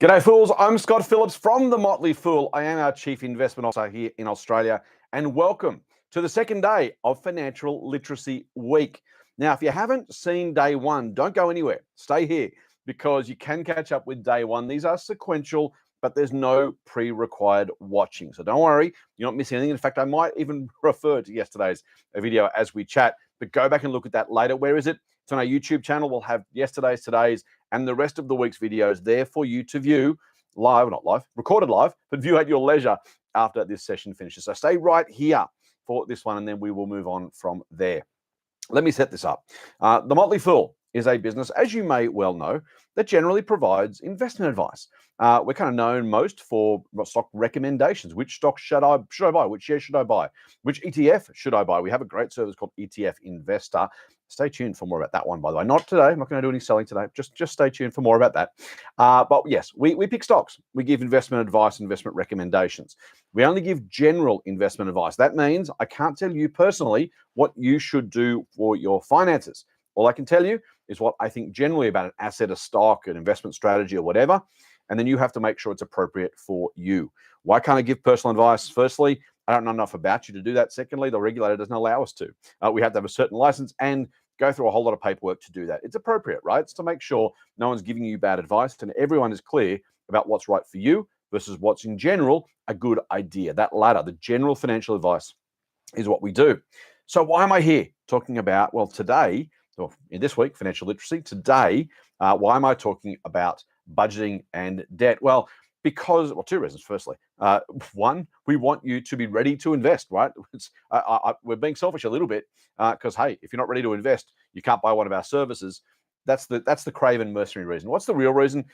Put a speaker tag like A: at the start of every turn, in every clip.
A: G'day, fools. I'm Scott Phillips from The Motley Fool. I am our Chief Investment Officer here in Australia, and welcome to the second day of Financial Literacy Week. Now, if you haven't seen day one, don't go anywhere. Stay here because you can catch up with day one. These are sequential, but there's no pre-required watching. So don't worry, you're not missing anything. In fact, I might even refer to yesterday's video as we chat, but go back and look at that later. Where is it? It's on our YouTube channel. We'll have yesterday's, today's, and the rest of the week's videos there for you to view live, not live, recorded live, but view at your leisure after this session finishes. So stay right here for this one, and then we will move on from there. Let me set this up. The Motley Fool is a business, as you may well know, that generally provides investment advice. We're kind of known most for stock recommendations. Which stock should I buy? Which share should I buy? Which ETF should I buy? We have a great service called ETF Investor. Stay tuned for more about that one, by the way. Not today. I'm not going to do any selling today. Just stay tuned for more about that. But yes, we pick stocks. We give investment advice, investment recommendations. We only give general investment advice. That means I can't tell you personally what you should do for your finances. All I can tell you is what I think generally about an asset, a stock, an investment strategy, or whatever. And then you have to make sure it's appropriate for you. Why can't I give personal advice? Firstly, I don't know enough about you to do that. Secondly, the regulator doesn't allow us to. We have to have a certain license and go through a whole lot of paperwork to do that. It's appropriate, right? It's to make sure no one's giving you bad advice and everyone is clear about what's right for you versus what's in general a good idea. That latter, the general financial advice, is what we do. So why am I here talking about, well, today, or in this week, financial literacy, today, why am I talking about budgeting and debt? Well, because, well, two reasons. Firstly, one, we want you to be ready to invest, right? We're being selfish a little bit because, hey, if you're not ready to invest, you can't buy one of our services. That's the craven mercenary reason. What's the real reason?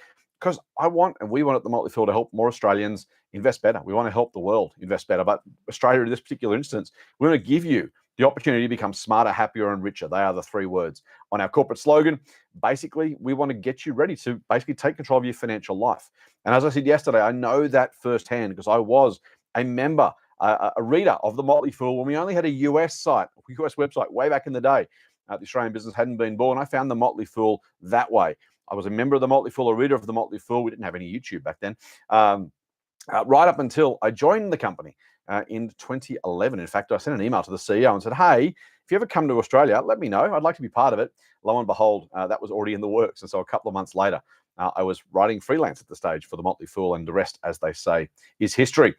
A: Because I want, and we want at the Motley Fool to help more Australians invest better. We want to help the world invest better. But Australia, in this particular instance, we want to give you the opportunity to become smarter, happier, and richer. They are the three words on our corporate slogan. Basically, we want to get you ready to basically take control of your financial life. And as I said yesterday, I know that firsthand because I was a member, a reader of the Motley Fool when we only had a US site, a US website way back in the day. The Australian business hadn't been born. I found the Motley Fool that way. I was a member of the Motley Fool, a reader of the Motley Fool. We didn't have any YouTube back then. Right up until I joined the company in 2011. In fact, I sent an email to the CEO and said, hey, if you ever come to Australia, let me know. I'd like to be part of it. Lo and behold, that was already in the works. And so a couple of months later, I was writing freelance at the stage for the Motley Fool, and the rest, as they say, is history.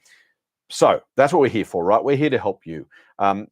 A: So that's what we're here for, right? We're here to help you.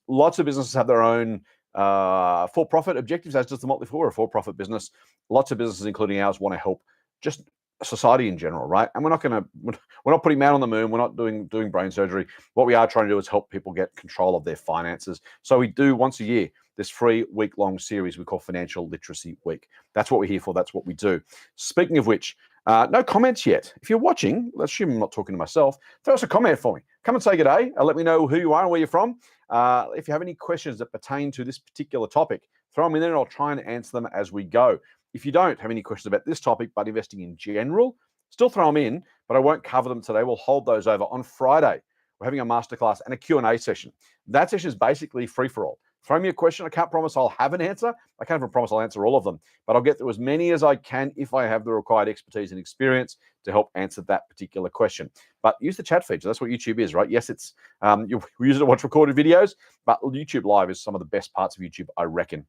A: Lots of businesses have their own for-profit objectives, as does the Motley Fool. We're a for-profit business. Lots of businesses, including ours, want to help just society in general, right? And we're not putting man on the moon. We're not doing brain surgery. What we are trying to do is help people get control of their finances. So we do once a year this free week-long series we call Financial Literacy Week. That's what we're here for. That's what we do. Speaking of which, no comments yet. If you're watching, let's assume I'm not talking to myself, throw us a comment for me. Come and say good day. Let me know who you are and where you're from. If you have any questions that pertain to this particular topic, throw them in there and I'll try and answer them as we go. If you don't have any questions about this topic, but investing in general, still throw them in, but I won't cover them today. We'll hold those over on Friday. We're having a masterclass and a Q&A session. That session is basically free for all. Throw me a question. I can't promise I'll have an answer. I can't even promise I'll answer all of them, but I'll get through as many as I can if I have the required expertise and experience to help answer that particular question. But use the chat feature. That's what YouTube is, right? Yes, it's we use it to watch recorded videos, but YouTube Live is some of the best parts of YouTube, I reckon.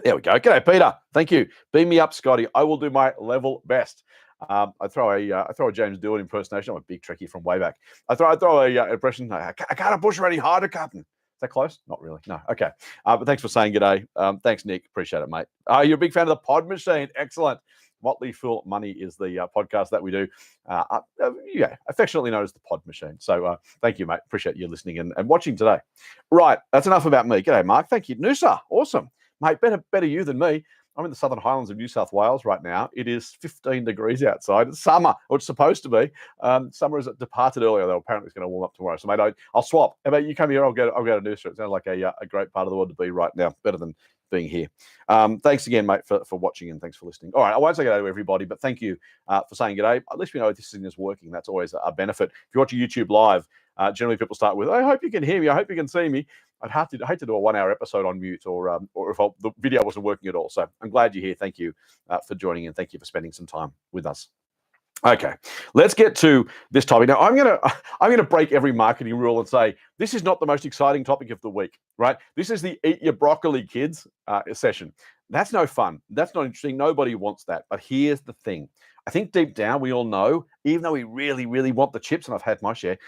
A: There we go. G'day, Peter. Thank you. Beam me up, Scotty. I will do my level best. I throw a James Doohan impersonation. I'm a big trekkie from way back. I throw a impression. I can't push any harder, Captain. Is that close? Not really. No. Okay. But thanks for saying g'day. Thanks, Nick. Appreciate it, mate. You're a big fan of the Pod Machine. Excellent. Motley Fool Money is the podcast that we do. Affectionately known as the Pod Machine. So thank you, mate. Appreciate you listening and watching today. Right. That's enough about me. G'day, Mark. Thank you. Noosa. Awesome. Mate, better you than me. I'm in the Southern Highlands of New South Wales right now. It is 15 degrees outside. It's summer, or it's supposed to be. Summer has departed earlier, though. Apparently, it's going to warm up tomorrow. So, mate, I'll swap. How about you come here? I'll go to Noosa. It sounds like a great part of the world to be right now. Better than being here. Thanks again, mate, for watching, and thanks for listening. All right, I won't say g'day to everybody, but thank you for saying g'day. At least we know this thing is working. That's always a benefit. If you watch a YouTube live, generally people start with, I hope you can hear me. I hope you can see me. I'd hate to do a 1 hour episode on mute or if the video wasn't working at all. So I'm glad you're here. Thank you for joining in. Thank you for spending some time with us. Okay, let's get to this topic. Now, I'm gonna break every marketing rule and say this is not the most exciting topic of the week, right? This is the eat your broccoli, kids session. That's no fun. That's not interesting. Nobody wants that. But here's the thing. I think deep down we all know, even though we really, really want the chips, and I've had my share,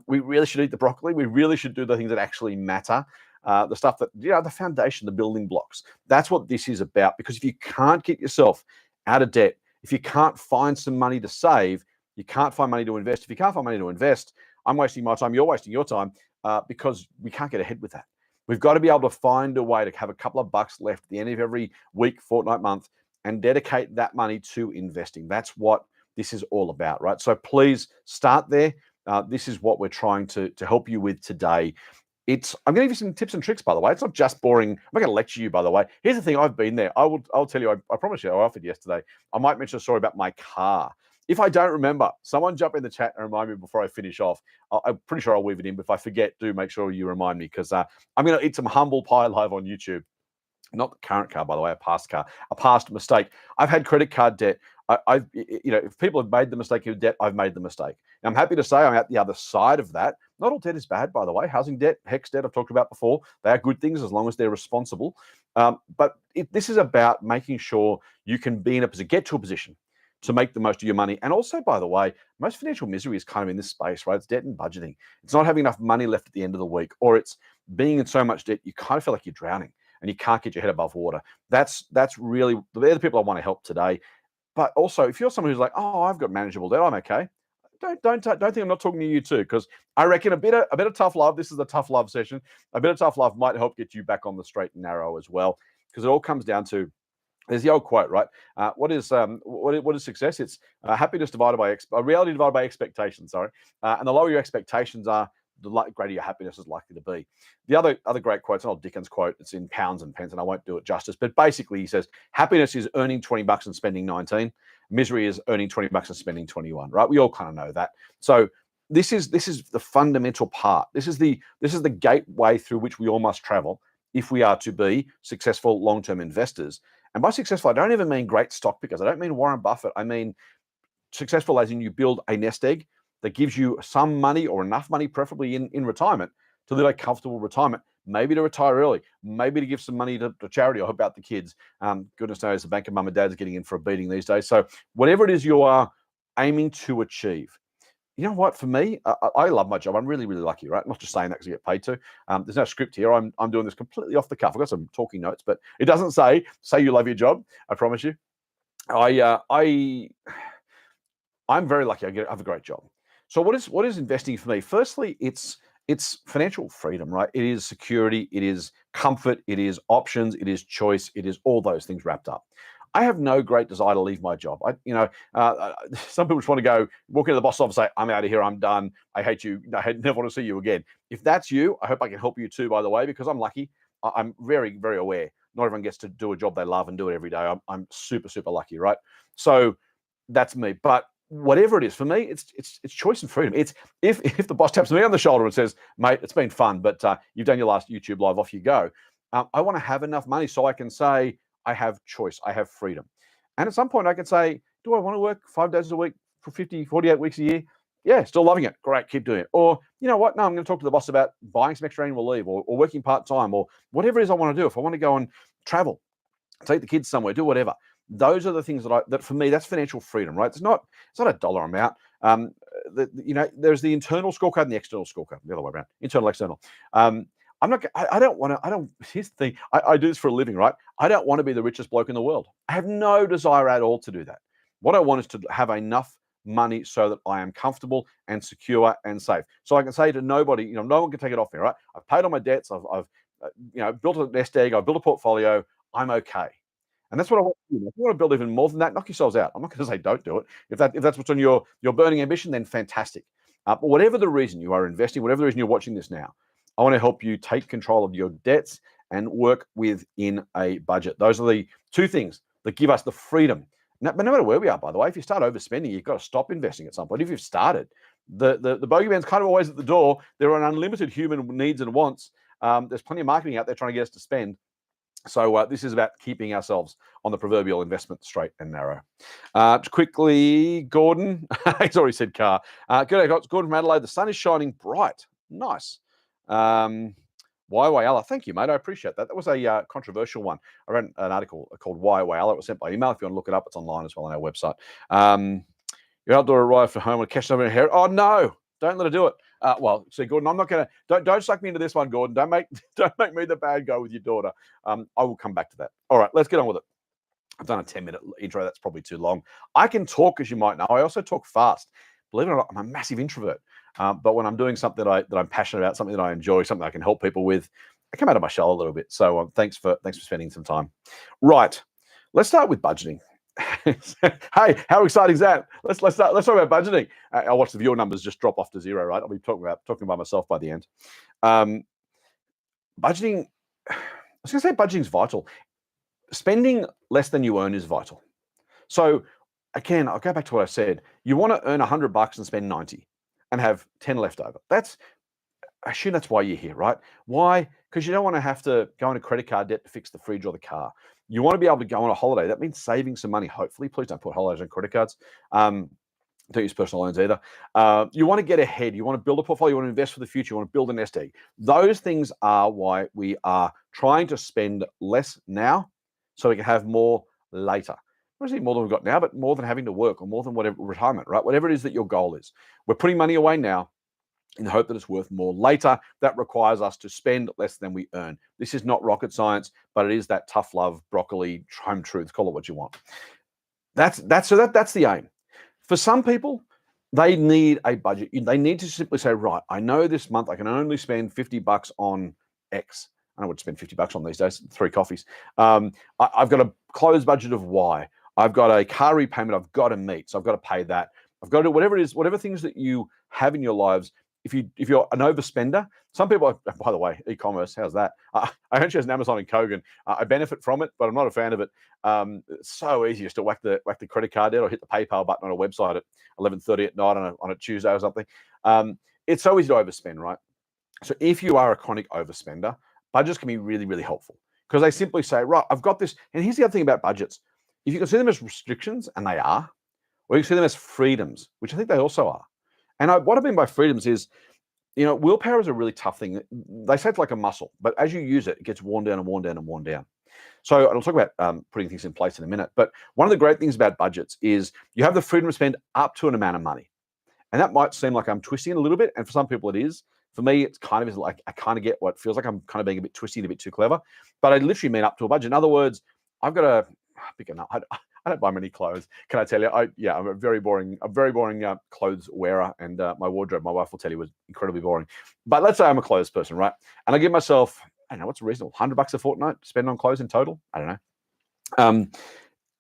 A: we really should eat the broccoli. We really should do the things that actually matter. The stuff that, the foundation, the building blocks. That's what this is about. Because if you can't get yourself out of debt, if you can't find some money to save, you can't find money to invest. If you can't find money to invest, I'm wasting my time, you're wasting your time, because we can't get ahead with that. We've got to be able to find a way to have a couple of bucks left at the end of every week, fortnight, month, and dedicate that money to investing. That's what this is all about, right? So please start there. This is what we're trying to help you with today. I'm going to give you some tips and tricks, by the way. It's not just boring. I'm not going to lecture you, by the way. Here's the thing. I've been there. I'll tell you, I promise you, I offered yesterday. I might mention a story about my car. If I don't remember, someone jump in the chat and remind me before I finish off. I'm pretty sure I'll weave it in, but if I forget, do make sure you remind me, because I'm going to eat some humble pie live on YouTube. Not the current car, by the way, a past mistake. I've had credit card debt. If people have made the mistake of debt, I've made the mistake. Now, I'm happy to say I'm at the other side of that. Not all debt is bad, by the way. Housing debt, HEX debt, I've talked about before. They are good things as long as they're responsible. But this is about making sure you can be in a position, get to a position to make the most of your money. And also, by the way, most financial misery is kind of in this space, right? It's debt and budgeting. It's not having enough money left at the end of the week, or it's being in so much debt, you kind of feel like you're drowning and you can't get your head above water. That's really, they're the people I want to help today. But also, if you're someone who's like, oh, I've got manageable debt, I'm okay. Don't think I'm not talking to you too, because I reckon a bit of tough love. This is the tough love session. A bit of tough love might help get you back on the straight and narrow as well, because it all comes down to, there's the old quote, right? What is success? It's happiness divided by reality divided by expectations. Sorry, and the lower your expectations are, the greater your happiness is likely to be. The other great quote, it's an old Dickens quote. It's in pounds and pence, and I won't do it justice. But basically, he says happiness is earning $20 and spending 19. Misery is earning $20 and spending 21. Right? We all kind of know that. So this is the fundamental part. This is the gateway through which we all must travel if we are to be successful long-term investors. And by successful, I don't even mean great stock pickers. I don't mean Warren Buffett. I mean successful as in you build a nest egg that gives you some money, or enough money, preferably in retirement, to live a comfortable retirement, maybe to retire early, maybe to give some money to charity or help out the kids. Goodness knows the bank of mum and dad's getting in for a beating these days. So whatever it is you are aiming to achieve, you know what? For me, I love my job. I'm really, really lucky, right? I'm not just saying that because I get paid to. There's no script here. I'm doing this completely off the cuff. I've got some talking notes, but it doesn't say you love your job. I promise you. I'm very lucky. I have a great job. So what is investing for me? Firstly, it's financial freedom, right? It is security, it is comfort, it is options, it is choice, it is all those things wrapped up. I have no great desire to leave my job. Some people just want to go walk into the boss office and say, I'm out of here, I'm done, I hate you, I never want to see you again. If that's you, I hope I can help you too, by the way, because I'm lucky. I'm very, very aware. Not everyone gets to do a job they love and do it every day. I'm super, super lucky, right? So that's me. But whatever it is, for me, it's choice and freedom. It's if the boss taps me on the shoulder and says, mate, it's been fun, but you've done your last YouTube live, off you go. I want to have enough money so I can say I have choice, I have freedom. And at some point I can say, do I want to work 5 days a week for 50, 48 weeks a year? Yeah, still loving it. Great, keep doing it. Or, you know what? No, I'm going to talk to the boss about buying some extra annual leave, or working part-time, or whatever it is I want to do. If I want to go and travel, take the kids somewhere, do whatever. Those are the things that for me, that's financial freedom, right? It's not a dollar amount. There's the internal scorecard and the external scorecard, the other way around, internal, external. Here's the thing. I do this for a living, right? I don't want to be the richest bloke in the world. I have no desire at all to do that. What I want is to have enough money so that I am comfortable and secure and safe. So I can say to nobody, no one can take it off me, right? I've paid all my debts. I've built a nest egg. I've built a portfolio. I'm okay. And that's what I want to do. If you want to build even more than that, knock yourselves out. I'm not going to say don't do it. If that's what's on your burning ambition, then fantastic. But whatever the reason you are investing, whatever the reason you're watching this now, I want to help you take control of your debts and work within a budget. Those are the two things that give us the freedom. But no matter where we are, by the way, if you start overspending, you've got to stop investing at some point. If you've started, the bogeyman's kind of always at the door. There are unlimited human needs and wants. There's plenty of marketing out there trying to get us to spend. So this is about keeping ourselves on the proverbial investment straight and narrow. Quickly, Gordon. He's already said car. Good day, guys. Gordon from Adelaide. The sun is shining bright. Nice. Why Wayala? Thank you, mate. I appreciate that. That was a controversial one. I read an article called Why Wayala. It was sent by email. If you want to look it up, it's online as well on our website. Your outdoor arrived for home with cash over her hair. Oh no! Don't let her do it. Well, see, Gordon, I'm not gonna. Don't suck me into this one, Gordon. Don't make me the bad guy with your daughter. I will come back to that. All right, let's get on with it. I've done a 10-minute intro. That's probably too long. I can talk, as you might know. I also talk fast. Believe it or not, I'm a massive introvert. But when I'm doing something that I'm passionate about, something that I enjoy, something I can help people with, I come out of my shell a little bit. So thanks for spending some time. Right, let's start with budgeting. Hey, how exciting is that? Let's talk about budgeting. I'll watch the viewer numbers just drop off to zero. Right, I'll be talking by myself by the end. Budgeting. I was going to say budgeting is vital. Spending less than you earn is vital. So again, I'll go back to what I said. You want to earn $100 and spend 90 and have 10 left over. I assume that's why you're here, right? Why? Because you don't want to have to go into credit card debt to fix the fridge or the car. You want to be able to go on a holiday. That means saving some money, hopefully. Please don't put holidays on credit cards. Don't use personal loans either. You want to get ahead. You want to build a portfolio. You want to invest for the future. You want to build a nest egg. Those things are why we are trying to spend less now so we can have more later. Not necessarily more than we've got now, but more than having to work or more than whatever retirement, right? Whatever it is that your goal is. We're putting money away now in the hope that it's worth more later. That requires us to spend less than we earn. This is not rocket science, but it is that tough love, broccoli, home truth, call it what you want. That's the aim. For some people, they need a budget. They need to simply say, right, I know this month I can only spend $50 on X. I would spend $50 on these days, 3 coffees. I've got a closed budget of Y. I've got a car repayment I've got to meet, so I've got to pay that. I've got to do whatever it is, whatever things that you have in your lives. If you're an overspender, some people, by the way, e-commerce, how's that? I actually has an Amazon and Kogan. I benefit from it, but I'm not a fan of it. It's so easy just to whack the credit card out or hit the PayPal button on a website at 11:30 at night on a Tuesday or something. It's so easy to overspend, right? So if you are a chronic overspender, budgets can be really, really helpful because they simply say, right, I've got this. And here's the other thing about budgets. If you can see them as restrictions, and they are, or you can see them as freedoms, which I think they also are. And what I mean by freedoms is, willpower is a really tough thing. They say it's like a muscle, but as you use it, it gets worn down and worn down and worn down. So I'll talk about putting things in place in a minute. But one of the great things about budgets is you have the freedom to spend up to an amount of money. And that might seem like I'm twisting a little bit. And for some people it is. For me, it's kind of like I kind of get what feels like I'm kind of being a bit twisty and a bit too clever. But I literally mean up to a budget. In other words, I've got to pick a number. I don't buy many clothes. Can I tell you? I'm a very boring clothes wearer, and my wardrobe, my wife will tell you, was incredibly boring. But let's say I'm a clothes person, right? And I give myself, I don't know, what's reasonable? $100 a fortnight to spend on clothes in total? I don't know.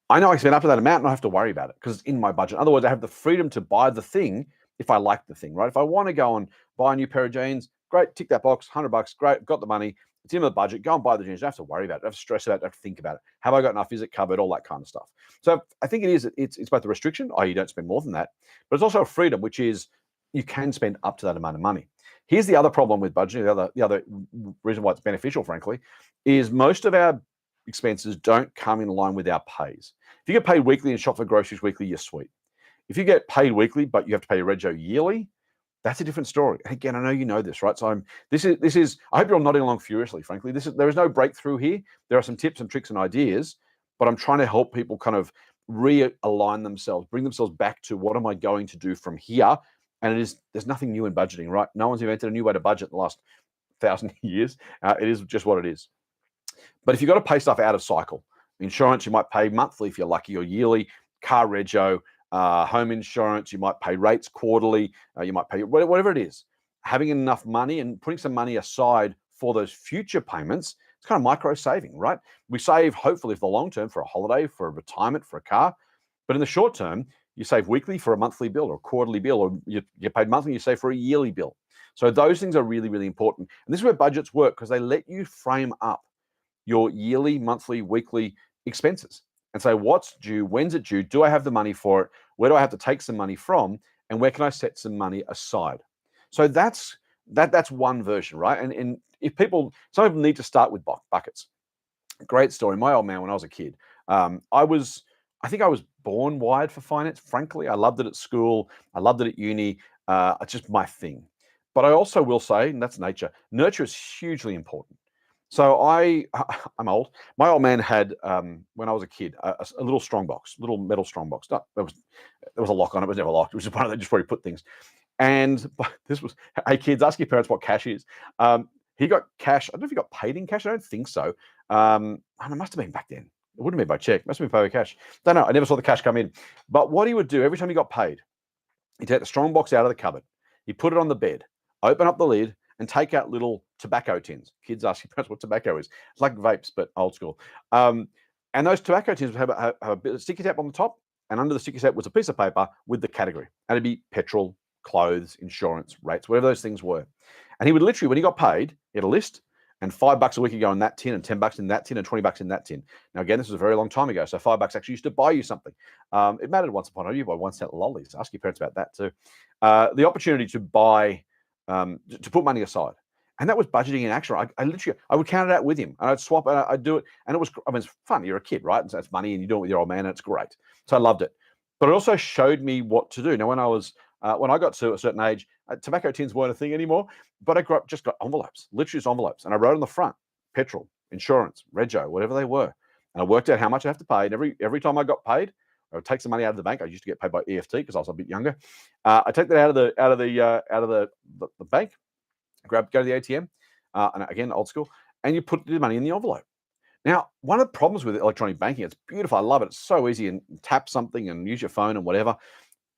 A: I know I can spend up to that amount and I don't have to worry about it because it's in my budget. In other words, I have the freedom to buy the thing if I like the thing, right? If I want to go and buy a new pair of jeans, great, tick that box, $100, great, got the money. It's in the budget. Go and buy the jeans. You don't have to worry about it. Don't have to stress about it. Don't have to think about it. Have I got enough? Is it covered? All that kind of stuff. So I think it's both a restriction, you don't spend more than that, but it's also a freedom, which is you can spend up to that amount of money. Here's the other problem with budgeting. The other reason why it's beneficial, frankly, is most of our expenses don't come in line with our pays. If you get paid weekly and shop for groceries weekly, you're sweet. If you get paid weekly, but you have to pay your rego yearly, that's a different story. Again, I know you know this, right? So this is. I hope you're all nodding along furiously. Frankly, there is no breakthrough here. There are some tips and tricks and ideas, but I'm trying to help people kind of realign themselves, bring themselves back to what am I going to do from here. And there's nothing new in budgeting, right? No one's invented a new way to budget in the last 1,000 years. It is just what it is. But if you've got to pay stuff out of cycle, insurance you might pay monthly if you're lucky, or yearly. Car rego. Home insurance, you might pay rates quarterly, you might pay whatever it is. Having enough money and putting some money aside for those future payments, it's kind of micro saving, right? We save hopefully for the long term, for a holiday, for a retirement, for a car. But in the short term, you save weekly for a monthly bill or a quarterly bill, or you get paid monthly, you save for a yearly bill. So those things are really, really important. And this is where budgets work because they let you frame up your yearly, monthly, weekly expenses and say, what's due? When's it due? Do I have the money for it? Where do I have to take some money from? And where can I set some money aside? So that's one version, right? And if some people need to start with buckets. Great story. My old man, when I was a kid, I think I was born wired for finance. Frankly, I loved it at school. I loved it at uni. It's just my thing. But I also will say, and that's nature, nurture is hugely important. So I'm old. My old man had, when I was a kid, a little strongbox, little metal strongbox. No, there was a lock on it. It was never locked. It was just one of the, just where you put things. And this was, hey kids, ask your parents what cash is. He got cash. I don't know if he got paid in cash. I don't think so. And it must have been back then. It wouldn't have been by check. It must have been paid by cash. Don't know. I never saw the cash come in. But what he would do every time he got paid, he'd take the strong box out of the cupboard. He'd put it on the bed, open up the lid, and take out little tobacco tins. Kids ask you what tobacco is. It's like vapes, but old school. And those tobacco tins would have a bit of sticky tape on the top, and under the sticky tape was a piece of paper with the category. And it'd be petrol, clothes, insurance, rates, whatever those things were. And he would literally, when he got paid, he had a list, and $5 a week would go in that tin, and $10 in that tin, and $20 in that tin. Now, again, this was a very long time ago, so $5 actually used to buy you something. It mattered once upon a time. You buy 1 cent lollies. Ask your parents about that too. The opportunity to buy, to put money aside. And that was budgeting in action. I would count it out with him, and I'd swap, and I'd do it. And it's fun. You're a kid, right? And so it's money, and you do it with your old man, and it's great. So I loved it. But it also showed me what to do. Now, when I got to a certain age, tobacco tins weren't a thing anymore, but I just got envelopes, literally just envelopes. And I wrote on the front, petrol, insurance, rego, whatever they were. And I worked out how much I have to pay. And every time I got paid, I would take some money out of the bank. I used to get paid by EFT because I was a bit younger. I take that out of the bank, go to the ATM, and again, old school, and you put the money in the envelope. Now, one of the problems with electronic banking, it's beautiful. I love it. It's so easy, and tap something and use your phone and whatever.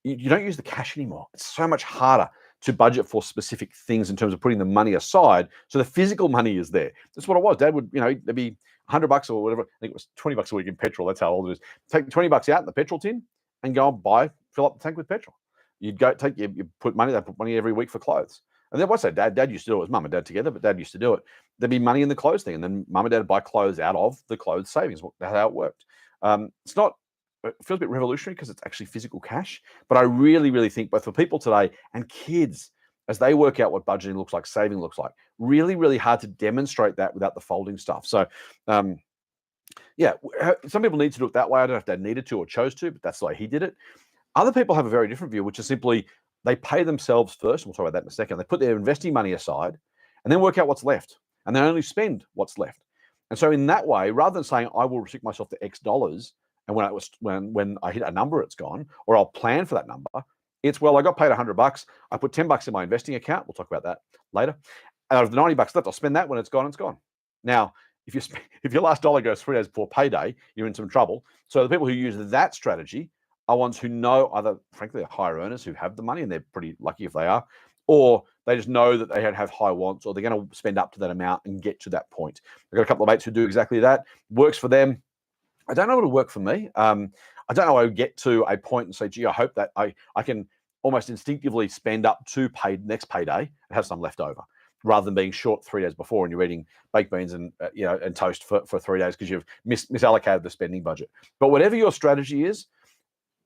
A: You don't use the cash anymore. It's so much harder to budget for specific things in terms of putting the money aside. So the physical money is there. That's what it was. Dad would, there'd be $100 or whatever. I think it was $20 a week in petrol. That's how old it is. Take $20 out in the petrol tin and go and fill up the tank with petrol. You'd go you put money. They put money every week for clothes. And then what's that? Dad used to do it. It was mum and dad together, but dad used to do it. There'd be money in the clothes thing, and then mum and dad would buy clothes out of the clothes savings. That's how it worked. It feels a bit revolutionary because it's actually physical cash. But I really, really think both for people today and kids, as they work out what budgeting looks like, saving looks like, really, really hard to demonstrate that without the folding stuff. So, yeah, some people need to do it that way. I don't know if they needed to or chose to, but that's the way he did it. Other people have a very different view, which is simply they pay themselves first. We'll talk about that in a second. They put their investing money aside and then work out what's left, and they only spend what's left. And so in that way, rather than saying, I will restrict myself to X dollars, and when I hit a number, it's gone, or I'll plan for that number. It's, well, I got paid $100. I put $10 in my investing account. We'll talk about that later. And out of the $90 left, I'll spend that. When it's gone, it's gone. Now, if your last dollar goes 3 days before payday, you're in some trouble. So the people who use that strategy are ones who know either, frankly, are higher earners who have the money, and they're pretty lucky if they are, or they just know that they have high wants, or they're going to spend up to that amount and get to that point. I've got a couple of mates who do exactly that. Works for them. I don't know what will work for me. I don't know. I would get to a point and say, gee, I hope that I can almost instinctively spend up to next payday and have some left over, rather than being short 3 days before and you're eating baked beans and and toast for 3 days because you've misallocated the spending budget. But whatever your strategy is,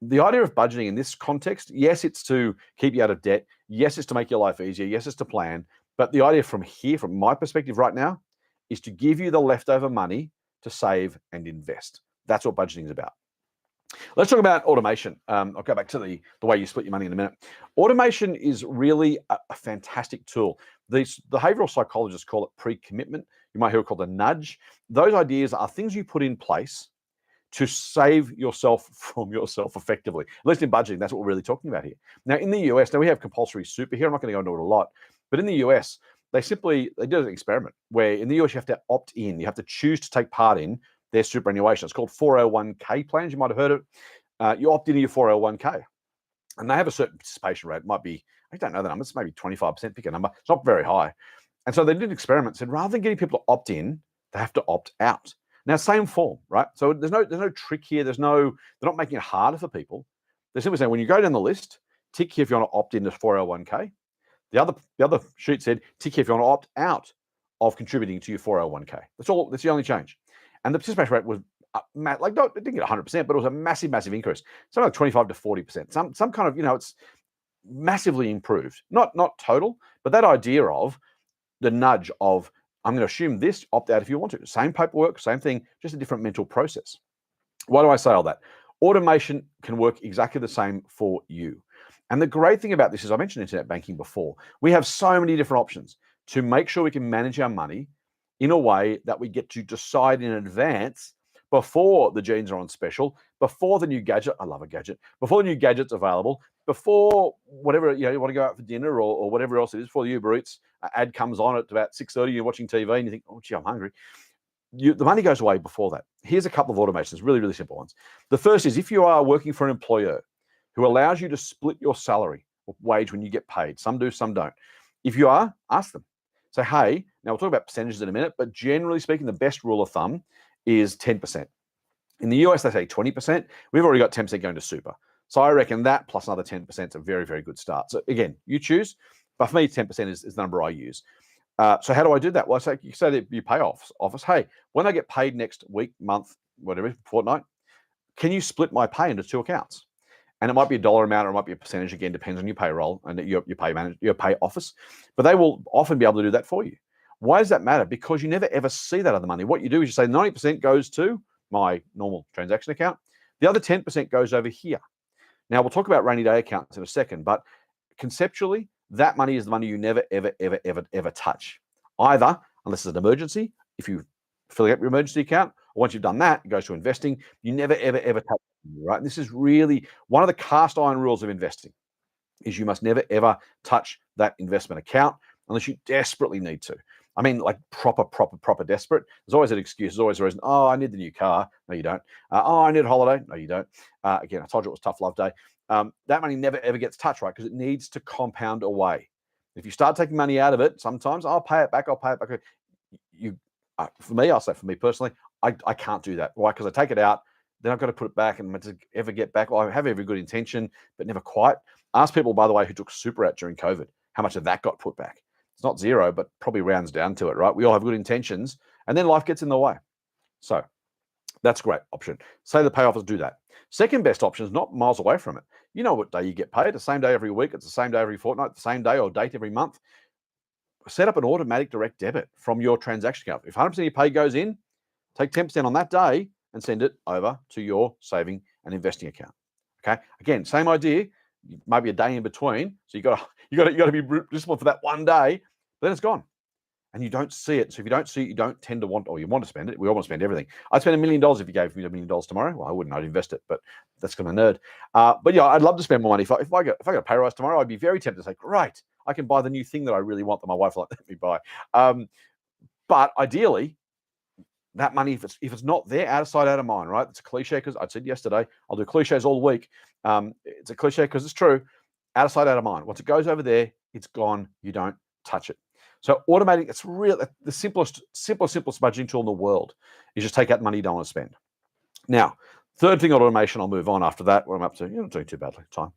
A: the idea of budgeting in this context, yes, it's to keep you out of debt. Yes, it's to make your life easier. Yes, it's to plan. But the idea from my perspective right now, is to give you the leftover money to save and invest. That's what budgeting is about. Let's talk about automation. I'll go back to the way you split your money in a minute. Automation is really a fantastic tool. These behavioral psychologists call it pre-commitment. You might hear it called a nudge. Those ideas are things you put in place to save yourself from yourself effectively. At least in budgeting, that's what we're really talking about here. Now, in the US, we have compulsory super here. I'm not going to go into it a lot, but in the US, they did an experiment where in the US you have to opt in. You have to choose to take part in their superannuation. It's called 401k plans. You might have heard of it. You opt into your 401k, and they have a certain participation rate. It might be, I don't know the number. It's maybe 25%. Pick a number. It's not very high. And so they did an experiment. Said rather than getting people to opt in, they have to opt out. Now, same form, right? So there's no trick here. They're not making it harder for people. They're simply saying when you go down the list, tick here if you want to opt into 401k. The other sheet said tick here if you want to opt out of contributing to your 401k. That's all. That's the only change. And the participation rate was it didn't get 100%, but it was a massive, massive increase. Something like 25 to 40%. Some kind of, it's massively improved. Not total, but that idea of the nudge of I'm going to assume this, opt out if you want to. Same paperwork, same thing, just a different mental process. Why do I say all that? Automation can work exactly the same for you. And the great thing about this is I mentioned internet banking before. We have so many different options to make sure we can manage our money in a way that we get to decide in advance before the jeans are on special, before the new gadget, I love a gadget, before the new gadget's available, before whatever, you want to go out for dinner or whatever else it is, before the Uber Eats ad comes on at about 6:30, you're watching TV and you think, oh, gee, I'm hungry. The money goes away before that. Here's a couple of automations, really, really simple ones. The first is if you are working for an employer who allows you to split your salary or wage when you get paid. Some do, some don't. If you are, ask them. Say, hey, now we'll talk about percentages in a minute, but generally speaking, the best rule of thumb is 10%. In the US, they say 20%. We've already got 10% going to super. So I reckon that plus another 10% is a very, very good start. So again, you choose. But for me, 10% is the number I use. So how do I do that? Well, you say that you pay office. Hey, when I get paid next week, month, whatever, fortnight, can you split my pay into two accounts? And it might be a dollar amount or it might be a percentage. Again, depends on your payroll and your pay manager, your pay office. But they will often be able to do that for you. Why does that matter? Because you never ever see that other money. What you do is you say 90% goes to my normal transaction account. The other 10% goes over here. Now we'll talk about rainy day accounts in a second, but conceptually, that money is the money you never, ever, ever, ever, ever touch. Either, unless it's an emergency, if you fill up your emergency account, or once you've done that, it goes to investing. You never, ever, ever touch it, right? And this is really one of the cast iron rules of investing is you must never, ever touch that investment account unless you desperately need to. I mean, like proper desperate. There's always an excuse. There's always a reason. Oh, I need the new car. No, you don't. Oh, I need a holiday. No, you don't. Again, I told you it was tough love day. That money never, ever gets touched, right? Because it needs to compound away. If you start taking money out of it, sometimes I'll pay it back. For me, I'll say for me personally, I can't do that. Why? Because I take it out, then I've got to put it back and to ever get back. Well, I have every good intention, but never quite. Ask people, by the way, who took super out during COVID, how much of that got put back. It's not zero, but probably rounds down to it, right? We all have good intentions, and then life gets in the way. So that's a great option. Say the payoffers do that. Second best option is not miles away from it. You know what day you get paid. The same day every week. It's the same day every fortnight. The same day or date every month. Set up an automatic direct debit from your transaction account. If 100% of your pay goes in, take 10% on that day and send it over to your saving and investing account. Okay. Again, same idea. Maybe a day in between. So you got to be disciplined for that one day. But then it's gone. And you don't see it. So if you don't see it, you don't tend to want, or you want to spend it. We all want to spend everything. I'd spend $1 million if you gave me $1 million tomorrow. Well, I wouldn't. I'd invest it, but that's kind of nerd. But yeah, I'd love to spend more money. If I got a pay rise tomorrow, I'd be very tempted to say, great, I can buy the new thing that I really want that my wife will let me buy. But ideally, that money, if it's not there, out of sight, out of mind, right? It's a cliche because I said yesterday, I'll do cliches all week. It's a cliche because it's true. Out of sight, out of mind. Once it goes over there, it's gone. You don't touch it. So automating, it's real. The simplest budgeting tool in the world is just take out money you don't want to spend. Now, third thing on automation, I'll move on after that. What I'm up to, you're not doing too badly. Time.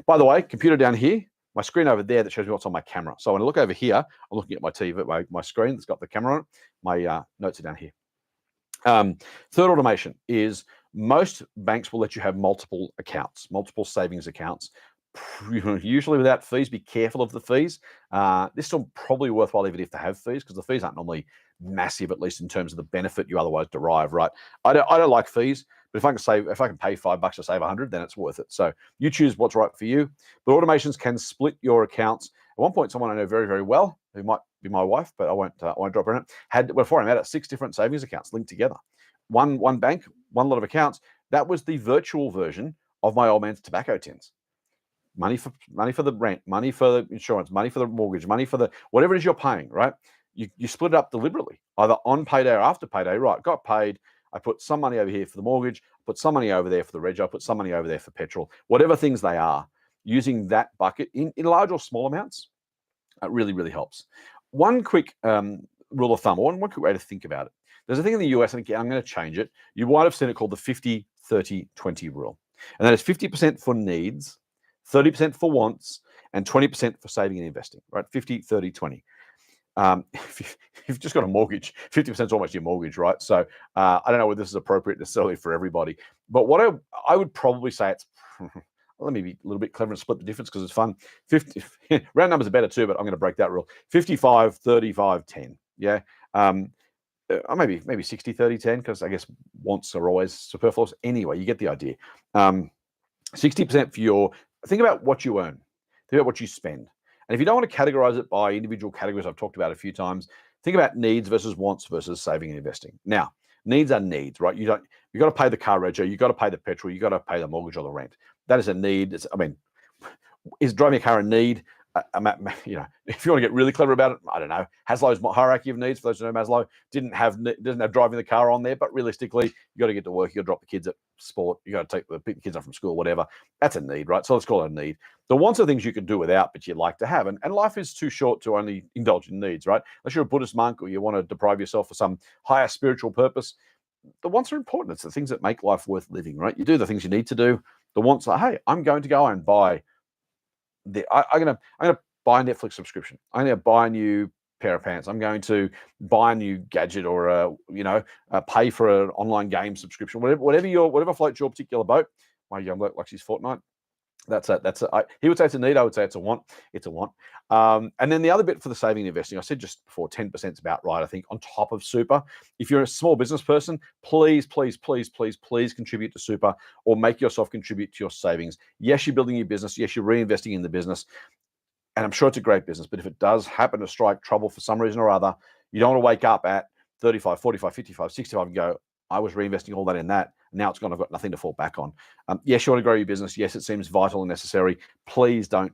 A: By the way, computer down here, my screen over there that shows me what's on my camera. So when I look over here, I'm looking at my TV, my screen that's got the camera on it. My notes are down here. Third automation is most banks will let you have multiple accounts, multiple savings accounts. Usually without fees. Be careful of the fees. This is still probably worthwhile even if they have fees, because the fees aren't normally massive, at least in terms of the benefit you otherwise derive, right? I don't like fees, but if I can pay $5 to save 100, then it's worth it. So you choose what's right for you. But automations can split your accounts. At one point, someone I know very, very well, who might be my wife, but I won't drop her in it, had, before I met her, 6 different savings accounts linked together. One bank, one lot of accounts. That was the virtual version of my old man's tobacco tins. Money for the rent, money for the insurance, money for the mortgage, money for the whatever it is you're paying, right? You split it up deliberately, either on payday or after payday. Right, got paid. I put some money over here for the mortgage, put some money over there for the reg, I put some money over there for petrol, whatever things they are. Using that bucket in large or small amounts, it really, really helps. One quick rule of thumb, one quick way to think about it. There's a thing in the US, and again, I'm going to change it. You might have seen it called the 50-30-20 rule. And that is 50% for needs, 30% for wants, and 20% for saving and investing, right? 50, 30, 20. If you've just got a mortgage, 50% is almost your mortgage, right? So I don't know whether this is appropriate necessarily for everybody, but what I would probably say it's, let me be a little bit clever and split the difference because it's fun. 50, round numbers are better too, but I'm going to break that rule. 55, 35, 10. Yeah. Maybe 60-30-10, because I guess wants are always superfluous. Anyway, you get the idea. 60% for your, think about what you earn, think about what you spend. And if you don't want to categorize it by individual categories I've talked about a few times, think about needs versus wants versus saving and investing. Now, needs are needs, right? You got to pay the car rego, you got to pay the petrol, you got to pay the mortgage or the rent. That is a need. Is driving a car a need? If you want to get really clever about it, I don't know. Maslow's hierarchy of needs, for those who know Maslow, doesn't have driving the car on there, but realistically, you got to get to work, you got to drop the kids at sport, you got to pick the kids up from school, whatever. That's a need, right? So let's call it a need. The wants are things you can do without, but you'd like to have, and life is too short to only indulge in needs, right? Unless you're a Buddhist monk or you want to deprive yourself for some higher spiritual purpose, the wants are important. It's the things that make life worth living, right? You do the things you need to do. The wants are, hey, I'm going to go and buy I'm gonna buy a Netflix subscription. I'm gonna buy a new pair of pants. I'm going to buy a new gadget, or pay for an online game subscription. Whatever floats your particular boat. My young bloke likes his Fortnite. He would say it's a need. I would say it's a want. It's a want. And then the other bit for the saving and investing, I said just before, 10% is about right, I think, on top of super. If you're a small business person, please contribute to super, or make yourself contribute to your savings. Yes, you're building your business. Yes, you're reinvesting in the business. And I'm sure it's a great business, but if it does happen to strike trouble for some reason or other, you don't want to wake up at 35, 45, 55, 65 and go, I was reinvesting all that in that. Now it's gone, I've got nothing to fall back on. Yes, you want to grow your business. Yes, it seems vital and necessary. Please don't,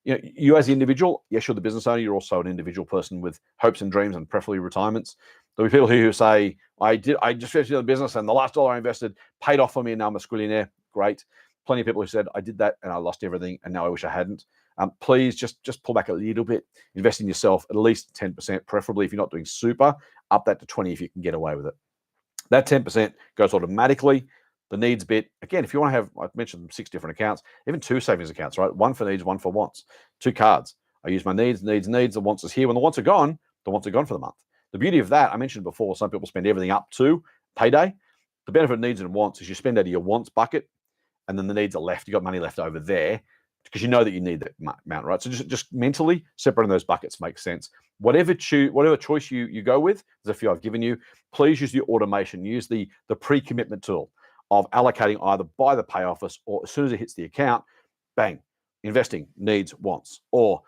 A: you as the individual, yes, you're the business owner. You're also an individual person with hopes and dreams and preferably retirements. There'll be people here who say, I just invested in the business and the last dollar I invested paid off for me and now I'm a squillionaire. Great. Plenty of people who said, I did that and I lost everything and now I wish I hadn't. Please just pull back a little bit, invest in yourself, at least 10%, preferably if you're not doing super, up that to 20 if you can get away with it. That 10% goes automatically. The needs bit, again, if you want to have, I've mentioned 6 different accounts, even 2 savings accounts, right? 1 for needs, 1 for wants, 2 cards. I use my needs. The wants is here. When the wants are gone for the month. The beauty of that, I mentioned before, some people spend everything up to payday. The benefit of needs and wants is you spend out of your wants bucket, and then the needs are left. You got money left over there because you know that you need that amount, right? So just mentally separating those buckets makes sense. Whatever choice you go with, there's a few I've given you. Please use the automation. Use the pre-commitment tool of allocating either by the pay office or as soon as it hits the account, bang, investing, needs, wants, or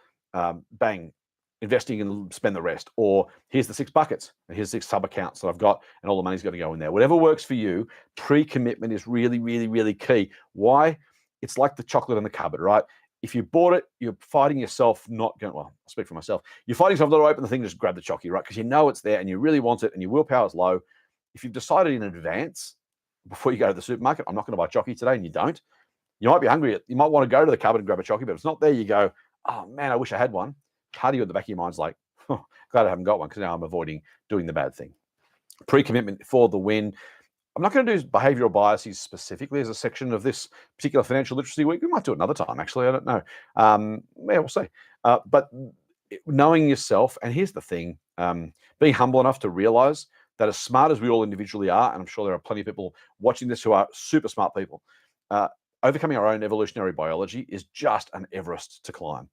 A: bang, investing and spend the rest, or here's the 6 buckets, and here's 6 sub accounts that I've got, and all the money's going to go in there. Whatever works for you, pre-commitment is really, really, really key. Why? It's like the chocolate in the cupboard, right? If you bought it, you're fighting yourself not going, well, I'll speak for myself. You're fighting yourself not to open the thing, just grab the chocky, right? Because you know it's there and you really want it and your willpower is low. If you've decided in advance, before you go to the supermarket, I'm not going to buy chocky today, and you don't, you might be hungry. You might want to go to the cupboard and grab a chocky, but if it's not there, you go, oh man, I wish I had one. Part of you at the back of your mind's like, oh, glad I haven't got one because now I'm avoiding doing the bad thing. Pre-commitment for the win. I'm not going to do behavioral biases specifically as a section of this particular financial literacy week. We might do it another time, actually. I don't know. Yeah, we'll see. But knowing yourself, and here's the thing, being humble enough to realize that as smart as we all individually are, and I'm sure there are plenty of people watching this who are super smart people, overcoming our own evolutionary biology is just an Everest to climb.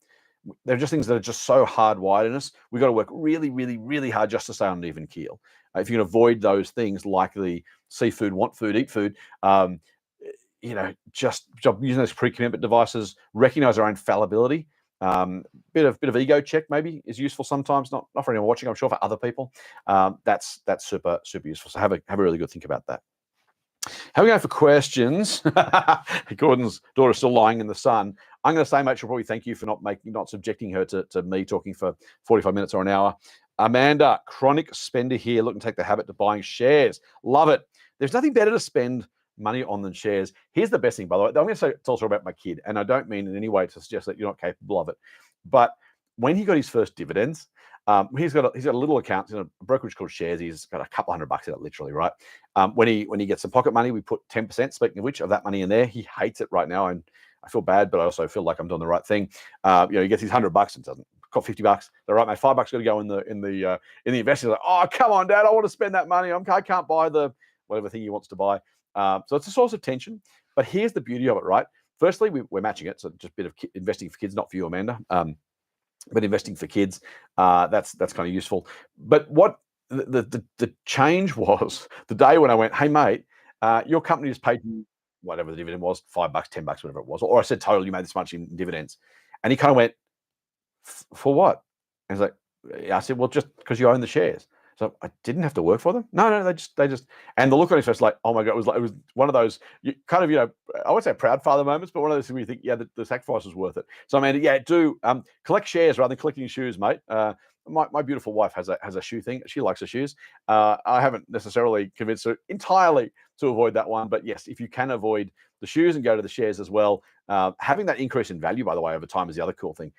A: There are just things that are just so hardwired in us. We've got to work really, really, really hard just to stay on an even keel. If you can avoid those things like the see food, want food, eat food, just using those pre-commitment devices, recognize our own fallibility. Bit of ego check maybe is useful sometimes, not for anyone watching, I'm sure for other people. That's super, super useful. So have a really good think about that. How are we going for questions? Gordon's daughter's still lying in the sun. I'm going to say, mate, she'll probably thank you for not subjecting her to me talking for 45 minutes or an hour. Amanda, chronic spender here, looking to take the habit to buying shares. Love it. There's nothing better to spend money on than shares. Here's the best thing, by the way. I'm going to say it's also about my kid, and I don't mean in any way to suggest that you're not capable of it. But when he got his first dividends, he's got a little account in a brokerage called Shares. He's got a couple $100 in it, literally, right? When he gets some pocket money, we put 10%, speaking of which, of that money in there. He hates it right now, and I feel bad, but I also feel like I'm doing the right thing. He gets his $100 and doesn't got $50. They're right, mate. $5 got to go in the investment. Like, oh, come on, Dad, I want to spend that money. I can't buy the whatever thing he wants to buy. So it's a source of tension. But here's the beauty of it, right? Firstly, we're matching it, so just a bit of investing for kids, not for you, Amanda. but investing for kids, that's kind of useful. But what the change was the day when I went, hey mate, your company just paid you whatever the dividend was, $5, $10, whatever it was, or I said total, you made this much in dividends, and he kind of went, for what? And he's like, I said, well, just because you own the shares. So I didn't have to work for them. No, they just, and the look on his face, like, oh my god, it was one of those kind of, I would say proud father moments, but one of those things where you think, yeah, the sacrifice was worth it. So I mean, yeah, do collect shares rather than collecting shoes, mate. My beautiful wife has a shoe thing. She likes her shoes. I haven't necessarily convinced her entirely to avoid that one, but yes, if you can avoid the shoes and go to the shares as well, having that increase in value, by the way, over time is the other cool thing.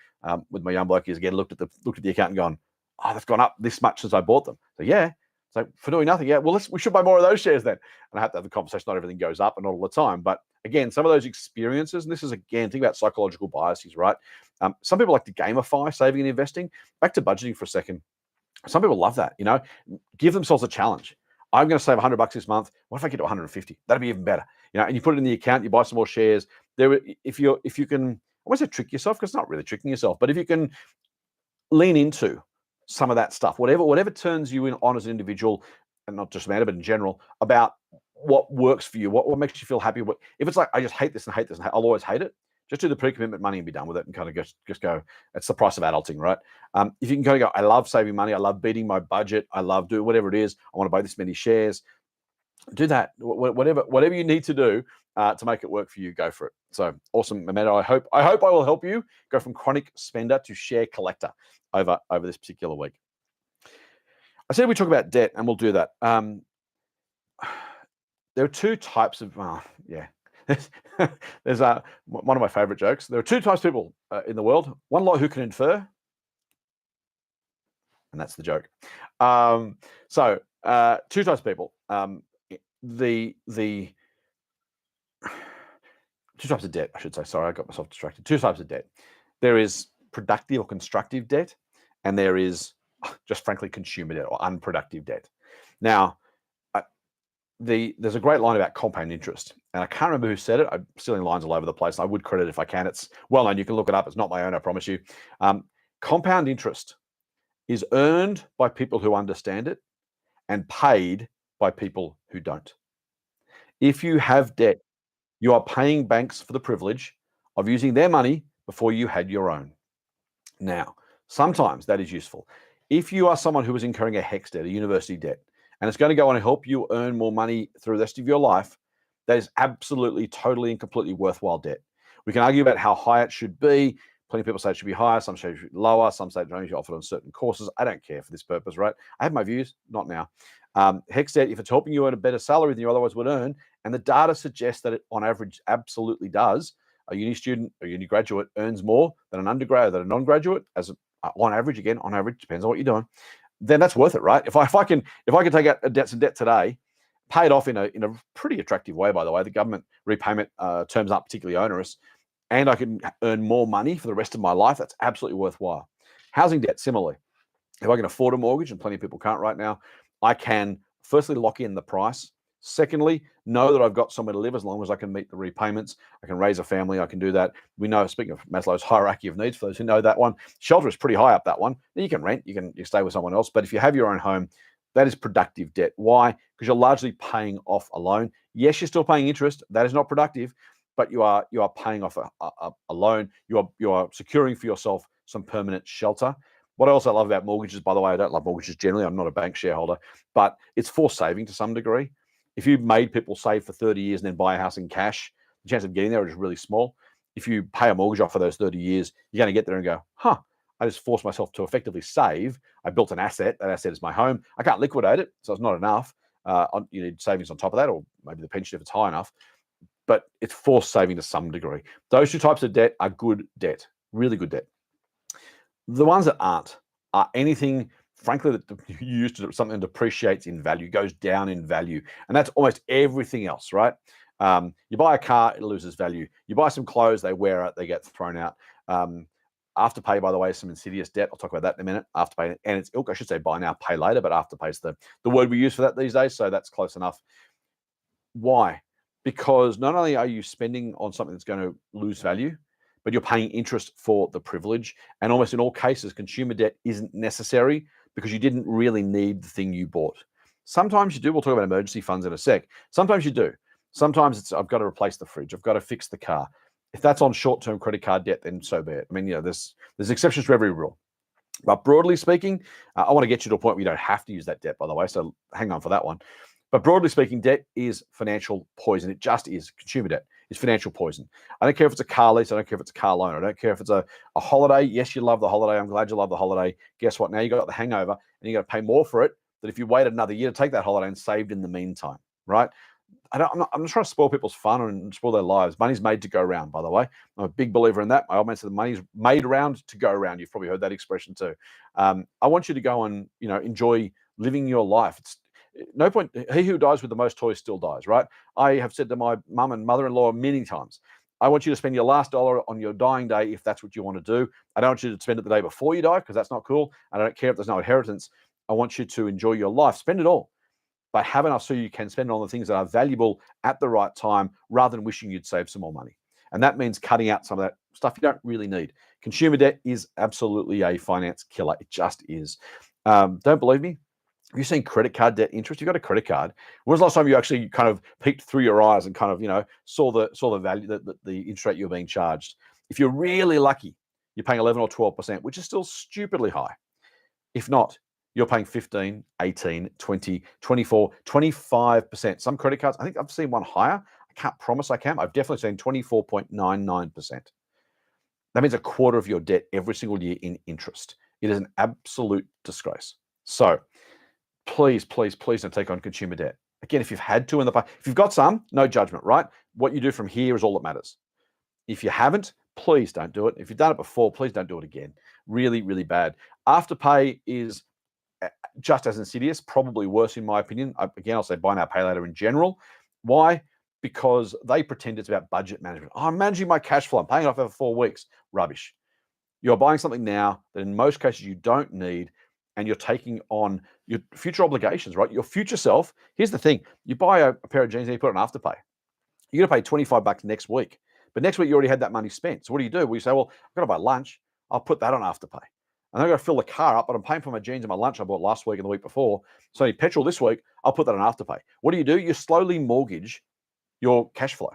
A: With my young bloke, is again looked at the account and gone, oh, they've gone up this much since I bought them. So yeah, so for doing nothing, yeah, well, we should buy more of those shares then. And I have to have the conversation. Not everything goes up and not all the time, but again, some of those experiences, and this is again, think about psychological biases, right? Some people like to gamify saving and investing. Back to budgeting for a second. Some people love that, give themselves a challenge. I'm going to save $100 this month. What if I get to 150? That'd be even better, and you put it in the account, you buy some more shares. If you can, I won't say trick yourself, because it's not really tricking yourself, but if you can lean into some of that stuff, whatever turns you on as an individual, and not just man, but in general, about what works for you, what makes you feel happy. If it's like, I just hate this and hate this, and I'll always hate it, just do the pre-commitment money and be done with it, and kind of just go, it's the price of adulting, right? If you can kind of go, I love saving money, I love beating my budget, I love doing whatever it is, I want to buy this many shares, do that. Whatever you need to do to make it work for you, go for it. So awesome, Amanda. I hope I will help you go from chronic spender to share collector over this particular week. I said we talk about debt, and we'll do that. There are two types of there's one of my favorite jokes. There are two types of people in the world. One lot who can infer, and that's the joke. So two types of people. The two types of debt, I should say. Sorry, I got myself distracted. Two types of debt. There is productive or constructive debt, and there is just frankly consumer debt or unproductive debt. Now, there's a great line about compound interest, and I can't remember who said it. I'm stealing lines all over the place. I would credit it if I can. It's well known. You can look it up. It's not my own, I promise you. Compound interest is earned by people who understand it and paid by people who don't. If you have debt, you are paying banks for the privilege of using their money before you had your own. Now, sometimes that is useful. If you are someone who is incurring a HECS debt, a university debt, and it's going to go on and help you earn more money through the rest of your life, that is absolutely, totally, and completely worthwhile debt. We can argue about how high it should be. Plenty of people say it should be higher, some say it should be lower, some say it only offered on certain courses. I don't care for this purpose, right? I have my views, not now. HECS debt, if it's helping you earn a better salary than you otherwise would earn, and the data suggests that it on average absolutely does, a uni student, a uni graduate earns more than an undergrad, than a non-graduate, on average, depends on what you're doing, then that's worth it, right? If I can take out some debt today, pay it off in a pretty attractive way, by the way, the government repayment terms aren't particularly onerous, and I can earn more money for the rest of my life, that's absolutely worthwhile. Housing debt, similarly. If I can afford a mortgage, and plenty of people can't right now, I can firstly lock in the price. Secondly, know that I've got somewhere to live as long as I can meet the repayments. I can raise a family. I can do that. We know, speaking of Maslow's hierarchy of needs, for those who know that one, shelter is pretty high up that one. You can rent, you stay with someone else. But if you have your own home, that is productive debt. Why? Because you're largely paying off a loan. Yes, you're still paying interest. That is not productive, but you are paying off a loan. You are securing for yourself some permanent shelter. What I also love about mortgages, by the way, I don't love mortgages generally. I'm not a bank shareholder, but it's forced saving to some degree. If you've made people save for 30 years and then buy a house in cash, the chance of getting there is really small. If you pay a mortgage off for those 30 years, you're going to get there and go, I just forced myself to effectively save. I built an asset. That asset is my home. I can't liquidate it, so it's not enough. You need savings on top of that, or maybe the pension if it's high enough. But it's forced saving to some degree. Those two types of debt are good debt, really good debt. The ones that aren't are anything, frankly, that you use to something that depreciates in value, goes down in value. And that's almost everything else, right? You buy a car, it loses value. You buy some clothes, they wear out, they get thrown out. Afterpay, by the way, is some insidious debt. I'll talk about that in a minute. Afterpay, and it's ilk, I should say buy now, pay later, but Afterpay is the word we use for that these days, so that's close enough. Why? Because not only are you spending on something that's going to lose value, but you're paying interest for the privilege. And almost in all cases, consumer debt isn't necessary because you didn't really need the thing you bought. Sometimes you do. We'll talk about emergency funds in a sec. Sometimes you do. Sometimes it's, I've got to replace the fridge. I've got to fix the car. If that's on short-term credit card debt, then so be it. I mean, there's exceptions to every rule. But broadly speaking, I want to get you to a point where you don't have to use that debt, by the way, so hang on for that one. But broadly speaking, debt is financial poison. It just is. Consumer debt is financial poison. I don't care if it's a car lease. I don't care if it's a car loan. I don't care if it's a holiday. Yes, you love the holiday. I'm glad you love the holiday. Guess what? Now you got the hangover and you got to pay more for it than if you waited another year to take that holiday and saved in the meantime, right? I'm not trying to spoil people's fun and spoil their lives. Money's made to go around, by the way. I'm a big believer in that. My old man said the money's made around to go around. You've probably heard that expression too. I want you to go and enjoy living your life. It's no point. He who dies with the most toys still dies, right? I have said to my mum and mother-in-law many times, I want you to spend your last dollar on your dying day if that's what you want to do. I don't want you to spend it the day before you die because that's not cool. I don't care if there's no inheritance. I want you to enjoy your life. Spend it all. But have enough so you can spend it on the things that are valuable at the right time rather than wishing you'd save some more money. And that means cutting out some of that stuff you don't really need. Consumer debt is absolutely a finance killer. It just is. Don't believe me? Have you seen credit card debt interest? You've got a credit card. When was the last time you actually kind of peeked through your eyes and kind of, saw the value, the interest rate you're being charged? If you're really lucky, you're paying 11 or 12%, which is still stupidly high. If not, you're paying 15, 18, 20, 24, 25%. Some credit cards, I think I've seen one higher. I can't promise I can. I've definitely seen 24.99%. That means a quarter of your debt every single year in interest. It is an absolute disgrace. So please, please, please don't take on consumer debt. Again, if you've had to in the past, if you've got some, no judgment, right? What you do from here is all that matters. If you haven't, please don't do it. If you've done it before, please don't do it again. Really, really bad. Afterpay is just as insidious, probably worse in my opinion. Again, I'll say buy now, pay later in general. Why? Because they pretend it's about budget management. Oh, I'm managing my cash flow. I'm paying it off over 4 weeks. Rubbish. You're buying something now that in most cases you don't need, and you're taking on your future obligations, right? Your future self. Here's the thing. You buy a pair of jeans and you put it on Afterpay. You're going to pay $25 next week. But next week you already had that money spent. So what do? Well, you say, well, I've got to buy lunch. I'll put that on Afterpay. And I've got to fill the car up, but I'm paying for my jeans and my lunch I bought last week and the week before. So I need petrol this week. I'll put that on Afterpay. What do? You slowly mortgage your cash flow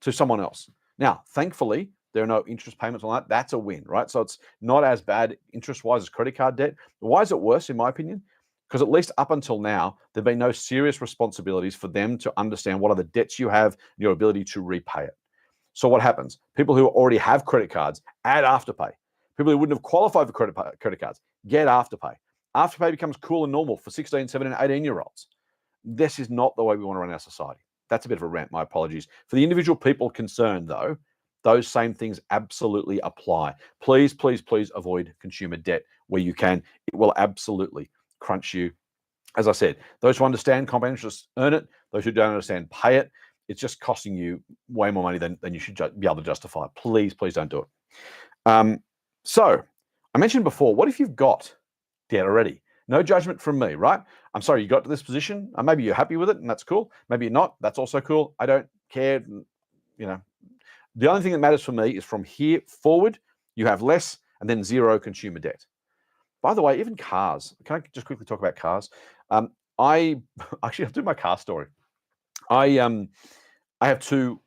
A: to someone else. Now, thankfully, there are no interest payments on that. That's a win, right? So it's not as bad interest-wise as credit card debt. Why is it worse, in my opinion? Because at least up until now, there have been no serious responsibilities for them to understand what are the debts you have and your ability to repay it. So what happens? People who already have credit cards add Afterpay. People who wouldn't have qualified for credit cards get Afterpay. Afterpay becomes cool and normal for 16, 17, and 18-year-olds. This is not the way we want to run our society. That's a bit of a rant, my apologies. For the individual people concerned, though, those same things absolutely apply. Please, please, please avoid consumer debt where you can. It will absolutely crunch you. As I said, those who understand compound interest earn it. Those who don't understand pay it. It's just costing you way more money than you should be able to justify. Please, please don't do it. So I mentioned before, what if you've got debt already? No judgment from me, right? I'm sorry you got to this position. Maybe you're happy with it and that's cool. Maybe you're not. That's also cool. I don't care. The only thing that matters for me is from here forward, you have less and then zero consumer debt. By the way, even cars. Can I just quickly talk about cars? I'll do my car story. We have two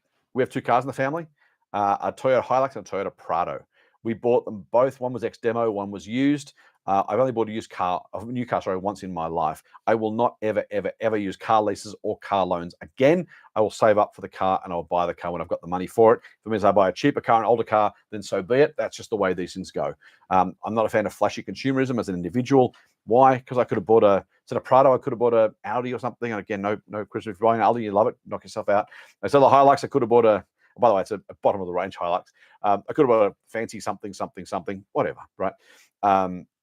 A: cars in the family, a Toyota Hilux and a Toyota Prado. We bought them both. One was ex-demo, one was used. I've only bought a new car, once in my life. I will not ever, ever, ever use car leases or car loans again. I will save up for the car and I'll buy the car when I've got the money for it. If it means I buy a cheaper car, an older car, then so be it. That's just the way these things go. I'm not a fan of flashy consumerism as an individual. Why? Because I could have bought instead of Prado, I could have bought an Audi or something. And again, no Christmas. If you're buying an Audi, you love it, knock yourself out. Instead of the Hilux, I could have bought by the way, it's a bottom of the range Hilux. I could have bought a fancy something, whatever, right?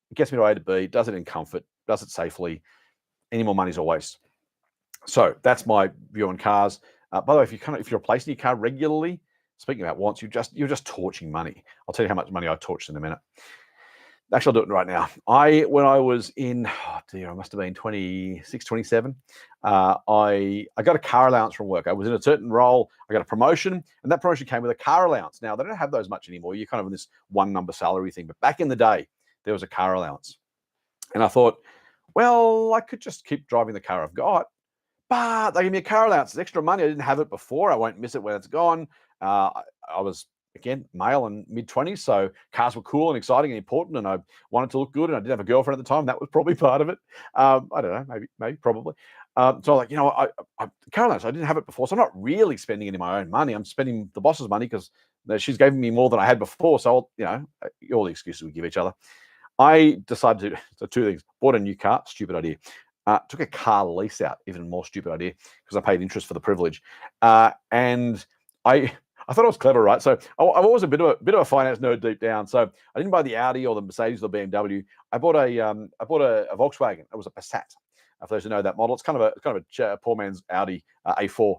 A: It gets me to A to B, does it in comfort, does it safely. Any more money's a waste. So that's my view on cars. By the way, if you're replacing your car regularly, speaking about wants, you're just torching money. I'll tell you how much money I torched in a minute. Actually, I'll do it right now. When I was in, oh dear, I must have been 26, 27. I got a car allowance from work. I was in a certain role. I got a promotion, and that promotion came with a car allowance. Now, they don't have those much anymore. You're kind of in this one number salary thing. But back in the day, there was a car allowance. And I thought, well, I could just keep driving the car I've got. But they gave me a car allowance. It's extra money. I didn't have it before. I won't miss it when it's gone. I was, again, male and mid-20s, so cars were cool and exciting and important, and I wanted to look good, and I didn't have a girlfriend at the time. That was probably part of it. I don't know, maybe, probably. So I'm like, car allowance, I didn't have it before, so I'm not really spending any of my own money. I'm spending the boss's money because she's giving me more than I had before. So, all the excuses we give each other. I decided to, so two things, bought a new car, stupid idea. Took a car lease out, even more stupid idea, because I paid interest for the privilege. And I thought it was clever, right? So I'm always a bit of a finance nerd deep down. So I didn't buy the Audi or the Mercedes or the BMW. I bought a Volkswagen. It was a Passat. For those who know that model, it's kind of a poor man's Audi A4.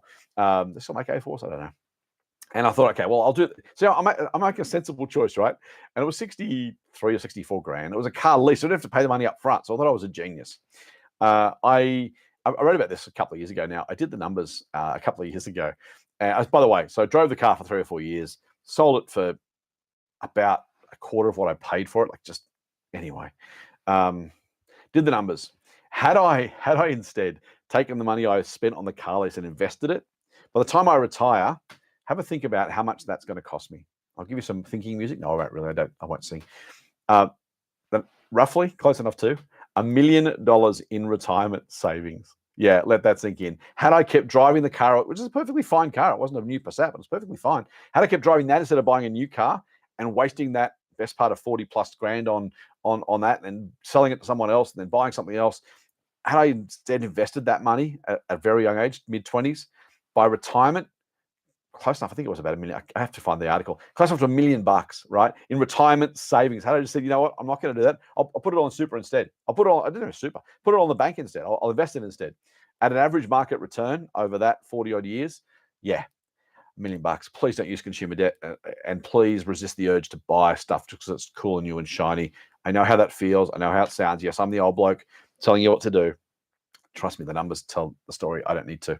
A: They still make A4s, I don't know. And I thought, okay, well, I'll do it. So I'm making a sensible choice, right? And it was 63 or 64 grand. It was a car lease, so I didn't have to pay the money up front. So I thought I was a genius. I wrote about this a couple of years ago now. I did the numbers a couple of years ago. By the way, so I drove the car for 3 or 4 years, sold it for about a quarter of what I paid for it. Anyway, did the numbers. Had I instead taken the money I spent on the car lease and invested it, by the time I retire, have a think about how much that's going to cost me. I'll give you some thinking music. No, I won't really. I won't sing. But roughly, close enough to $1 million in retirement savings. Yeah, let that sink in. Had I kept driving the car, which is a perfectly fine car, it wasn't a new Passat, but it's perfectly fine. Had I kept driving that instead of buying a new car and wasting that best part of 40 plus grand on that and selling it to someone else and then buying something else, had I instead invested that money at a very young age, mid-20s, by retirement, close enough. I think it was about $1 million. I have to find the article. Close enough to $1 million, right? In retirement savings. Had I just said, you know what, I'm not going to do that. I'll put it all in super instead. I didn't have super. Put it all in the bank instead. I'll invest it instead. At an average market return over that 40 odd years, yeah, $1 million. Please don't use consumer debt, and please resist the urge to buy stuff just because it's cool and new and shiny. I know how that feels. I know how it sounds. Yes, I'm the old bloke telling you what to do. Trust me, the numbers tell the story. I don't need to.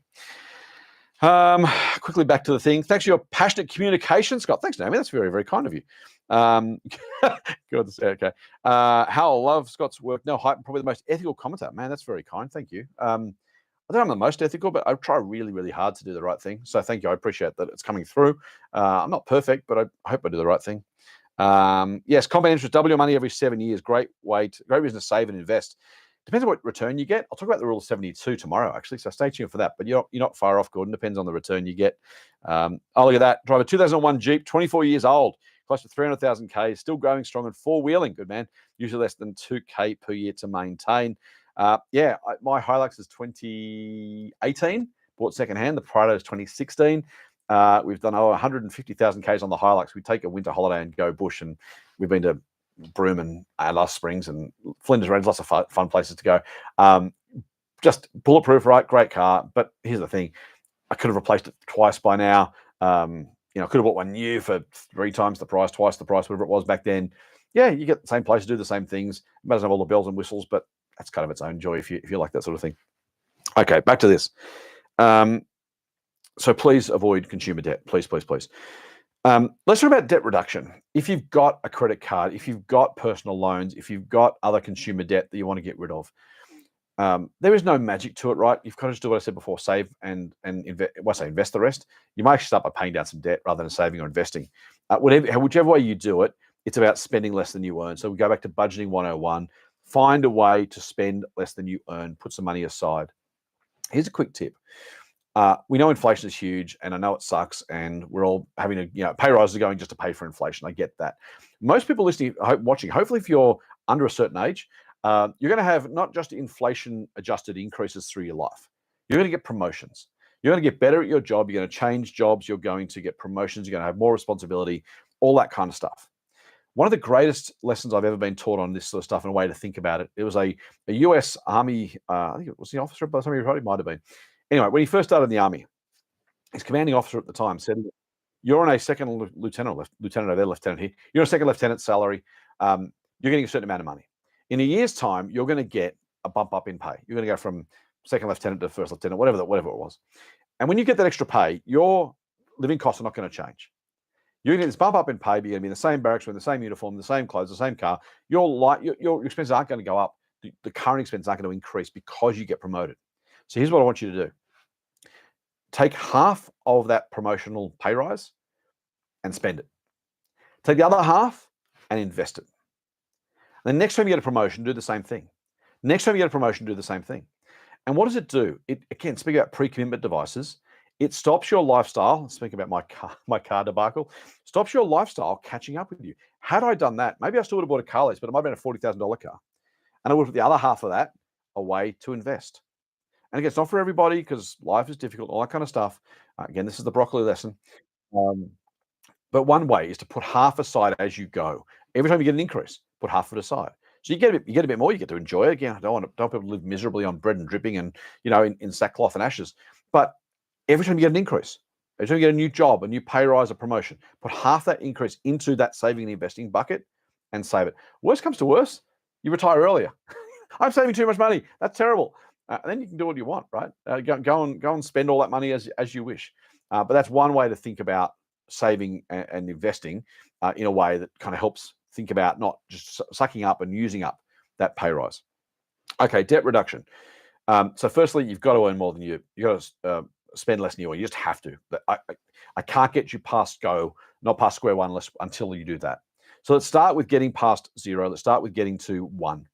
A: Quickly back to the thing. Thanks for your passionate communication, Scott. Thanks, Naomi. That's very, very kind of you. Good. Okay. Hal, love Scott's work. No hype, probably the most ethical commentator. Man, that's very kind. Thank you. I don't know I'm the most ethical, but I try really, really hard to do the right thing. So thank you. I appreciate that it's coming through. I'm not perfect, but I hope I do the right thing. Yes, compound interest, double your money every 7 years. Great reason to save and invest. Depends on what return you get. I'll talk about the rule of 72 tomorrow, actually, so stay tuned for that. But you're not far off, Gordon. Depends on the return you get. Oh, look at that. Drive a 2001 Jeep, 24 years old, close to 300,000 Ks, still going strong and four-wheeling. Good, man. Usually less than 2K per year to maintain. My Hilux is 2018. Bought secondhand. The Prado is 2016. We've done over 150,000 Ks on the Hilux. We take a winter holiday and go bush, and we've been to Broome and Alice Springs and Flinders Range, lots of fun places to go. Just bulletproof, right? Great car. But here's the thing. I could have replaced it twice by now. I could have bought one new for 3 times the price, twice the price, whatever it was back then. Yeah, you get the same place to do the same things. It doesn't have all the bells and whistles, but that's kind of its own joy if you like that sort of thing. Okay, back to this. So please avoid consumer debt. Please, please, please. Let's talk about debt reduction. If you've got a credit card, if you've got personal loans, if you've got other consumer debt that you want to get rid of, there is no magic to it, right? You've got to just do what I said before, save and invest the rest. You might actually start by paying down some debt rather than saving or investing. Whichever way you do it, it's about spending less than you earn. So we go back to budgeting 101. Find a way to spend less than you earn. Put some money aside. Here's a quick tip. We know inflation is huge, and I know it sucks, and we're all having pay rises are going just to pay for inflation. I get that. Most people listening, watching, hopefully if you're under a certain age, you're going to have not just inflation-adjusted increases through your life. You're going to get promotions. You're going to get better at your job. You're going to change jobs. You're going to get promotions. You're going to have more responsibility, all that kind of stuff. One of the greatest lessons I've ever been taught on this sort of stuff and a way to think about it, it was a US Army, I think it was the officer, by the time he wrote, it might have been. Anyway, when he first started in the Army, his commanding officer at the time said, you're on a second lieutenant over there, lieutenant here. You're on a second lieutenant salary. you're getting a certain amount of money. In a year's time, you're going to get a bump up in pay. You're going to go from second lieutenant to first lieutenant, whatever it was. And when you get that extra pay, your living costs are not going to change. You're going to get this bump up in pay, but you're going to be in the same barracks, with the same uniform, the same clothes, the same car. Your expenses aren't going to go up. The current expenses aren't going to increase because you get promoted. So here's what I want you to do. Take half of that promotional pay rise and spend it. Take the other half and invest it. Then next time you get a promotion, do the same thing. Next time you get a promotion, do the same thing. And what does it do? It, again, speaking about pre-commitment devices, it stops your lifestyle, speaking about my car debacle, stops your lifestyle catching up with you. Had I done that, maybe I still would have bought a car lease, but it might have been a $40,000 car. And I would have put the other half of that away to invest. And again, it's not for everybody because life is difficult, all that kind of stuff. Again, this is the broccoli lesson. But one way is to put half aside as you go. Every time you get an increase, put half of it aside. So you get a bit more, you get to enjoy it. Again, I don't want people to live miserably on bread and dripping and, in sackcloth and ashes. But every time you get an increase, every time you get a new job, a new pay rise, a promotion, put half that increase into that saving and investing bucket and save it. Worst comes to worst, you retire earlier. I'm saving too much money. That's terrible. And then you can do what you want, right? Go and spend all that money as you wish. But that's one way to think about saving and investing in a way that kind of helps think about not just sucking up and using up that pay rise. Okay, debt reduction. So firstly, you've got to earn more than you got to spend less than you earn. You just have to. I can't get you not past square one until you do that. So let's start with getting past zero. Let's start with getting to one.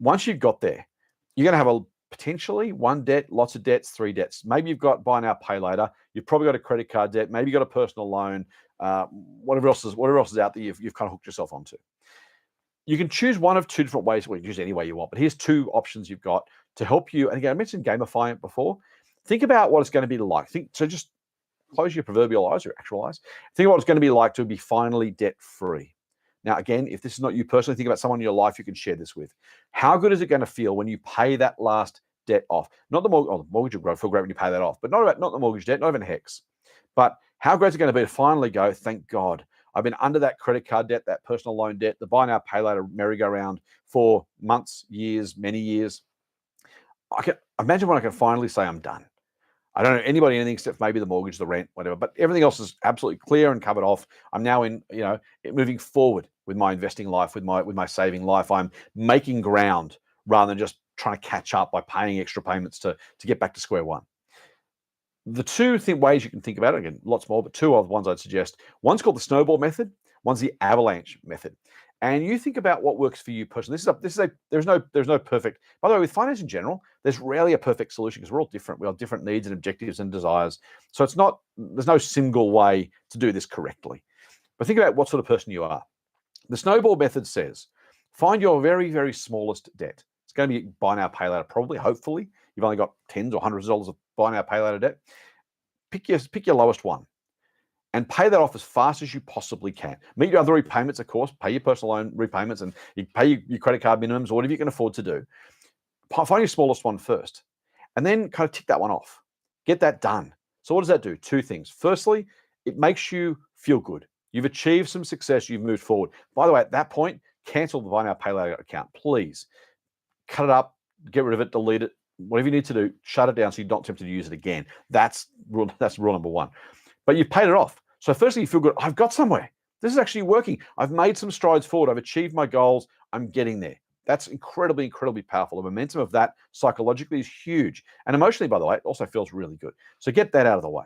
A: Once you've got there, you're going to have potentially one debt, lots of debts, three debts. Maybe you've got buy now, pay later. You've probably got a credit card debt. Maybe you've got a personal loan. Whatever else is out there, you've kind of hooked yourself onto. You can choose one of two different ways. Well, you can choose any way you want, but here's two options you've got to help you. And again, I mentioned gamifying it before. Think about what it's going to be like. So just close your proverbial eyes, your actual eyes. Think about what it's going to be like to be finally debt-free. Now, again, if this is not you personally, think about someone in your life you can share this with. How good is it going to feel when you pay that last debt off? Not the mortgage. The mortgage will feel great when you pay that off, but not the mortgage debt, not even HECS. But how great is it going to be to finally go, thank God, I've been under that credit card debt, that personal loan debt, the buy now, pay later merry-go-round for months, years, many years. I can imagine when I can finally say I'm done. I don't know anybody anything except maybe the mortgage, the rent, whatever, but everything else is absolutely clear and covered off. I'm now moving forward with my investing life, with my saving life. I'm making ground rather than just trying to catch up by paying extra payments to get back to square one. The two ways you can think about it, again, lots more, but two of the ones I'd suggest. One's called the Snowball method. One's the Avalanche method. And you think about what works for you personally. There's no perfect. By the way, with finance in general, there's rarely a perfect solution because we're all different. We have different needs and objectives and desires. So there's no single way to do this correctly. But think about what sort of person you are. The Snowball method says, find your very, very smallest debt. It's going to be buy now, pay later, probably, hopefully. You've only got tens or hundreds of dollars of buy now, pay later debt. Pick your lowest one and pay that off as fast as you possibly can. Meet your other repayments, of course. Pay your personal loan repayments and you pay your credit card minimums or whatever you can afford to do. Find your smallest one first and then kind of tick that one off. Get that done. So what does that do? Two things. Firstly, it makes you feel good. You've achieved some success. You've moved forward. By the way, at that point, cancel the buy now, pay later account. Please cut it up, get rid of it, delete it, whatever you need to do, shut it down so you're not tempted to use it again. That's rule number one. But you've paid it off. So firstly, you feel good. I've got somewhere. This is actually working. I've made some strides forward. I've achieved my goals. I'm getting there. That's incredibly, incredibly powerful. The momentum of that psychologically is huge. And emotionally, by the way, it also feels really good. So get that out of the way.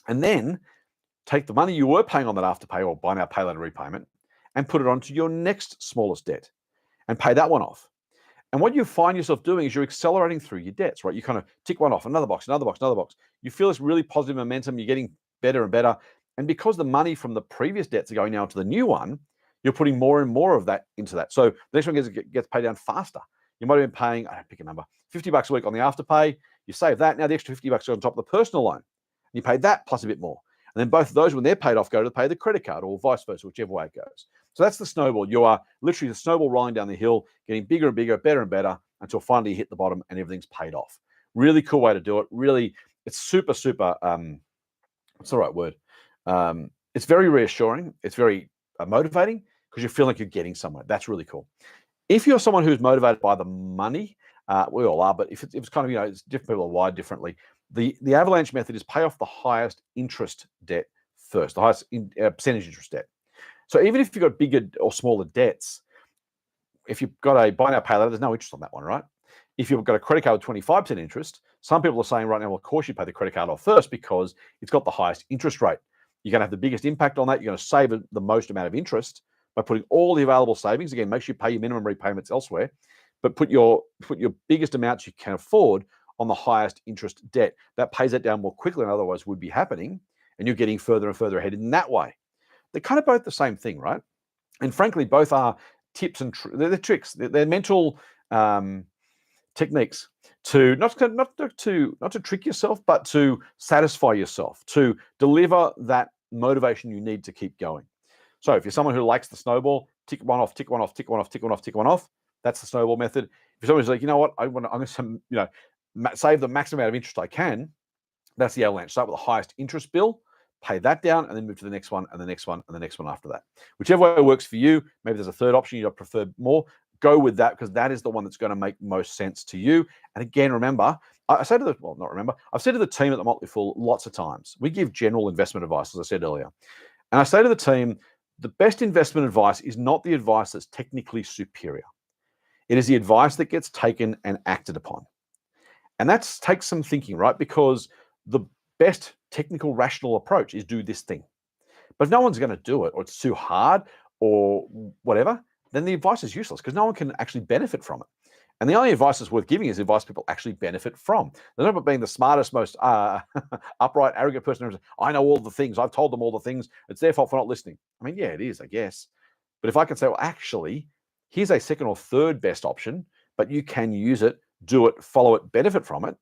A: And then take the money you were paying on that afterpay or buy now, pay later repayment and put it onto your next smallest debt and pay that one off. And what you find yourself doing is you're accelerating through your debts, right? You kind of tick one off, another box, another box, another box. You feel this really positive momentum. You're getting better and better. And because the money from the previous debts are going now into the new one, you're putting more and more of that into that. So the next one gets paid down faster. You might have been paying, I don't pick a number, $50 a week on the afterpay. You save that. Now the extra $50 on top of the personal loan. And you pay that plus a bit more. And then both of those, when they're paid off, go to pay the credit card or vice versa, whichever way it goes. So that's the snowball. You are literally the snowball rolling down the hill, getting bigger and bigger, better and better until finally you hit the bottom and everything's paid off. Really cool way to do it. Really, it's super, super, what's the right word? It's very reassuring. It's very motivating. because you feel like you're getting somewhere. That's really cool. If you're someone who's motivated by the money, we all are, but if it's kind of, it's different, people are wired differently. The Avalanche method is pay off the highest interest debt first, the highest percentage interest debt. So even if you've got bigger or smaller debts, if you've got a buy now, pay later, there's no interest on that one, right? If you've got a credit card with 25% interest, some people are saying right now, well, of course you pay the credit card off first because it's got the highest interest rate. You're going to have the biggest impact on that. You're going to save the most amount of interest by putting all the available savings. Again, make sure you pay your minimum repayments elsewhere, but put your biggest amounts you can afford on the highest interest debt. That pays that down more quickly than otherwise would be happening, and you're getting further and further ahead in that way. They're kind of both the same thing, right? And frankly, both are tips and they're tricks. They're mental techniques to not to trick yourself, but to satisfy yourself, to deliver that motivation you need to keep going. So if you're someone who likes the snowball, tick one off, tick one off, tick one off, tick one off, tick one off. That's the snowball method. If someone's like, you know what, I'm going to save the maximum amount of interest I can, that's the Avalanche. Start with the highest interest bill, pay that down, and then move to the next one, and the next one, and the next one after that. Whichever way works for you. Maybe there's a third option you prefer more. Go with that because that is the one that's going to make most sense to you. And again, remember, I've said to the team at the Motley Fool lots of times, we give general investment advice, as I said earlier. And I say to the team, the best investment advice is not the advice that's technically superior. It is the advice that gets taken and acted upon. And that takes some thinking, right? Because the best technical, rational approach is do this thing. But if no one's going to do it, or it's too hard, or whatever, then the advice is useless because no one can actually benefit from it. And the only advice that's worth giving is advice people actually benefit from. There's not about being the smartest, most upright, arrogant person who's, I know all the things, I've told them all the things, it's their fault for not listening. I mean, yeah, it is, I guess. But if I can say, well, actually, here's a second or third best option, but you can use it, do it, follow it, benefit from it,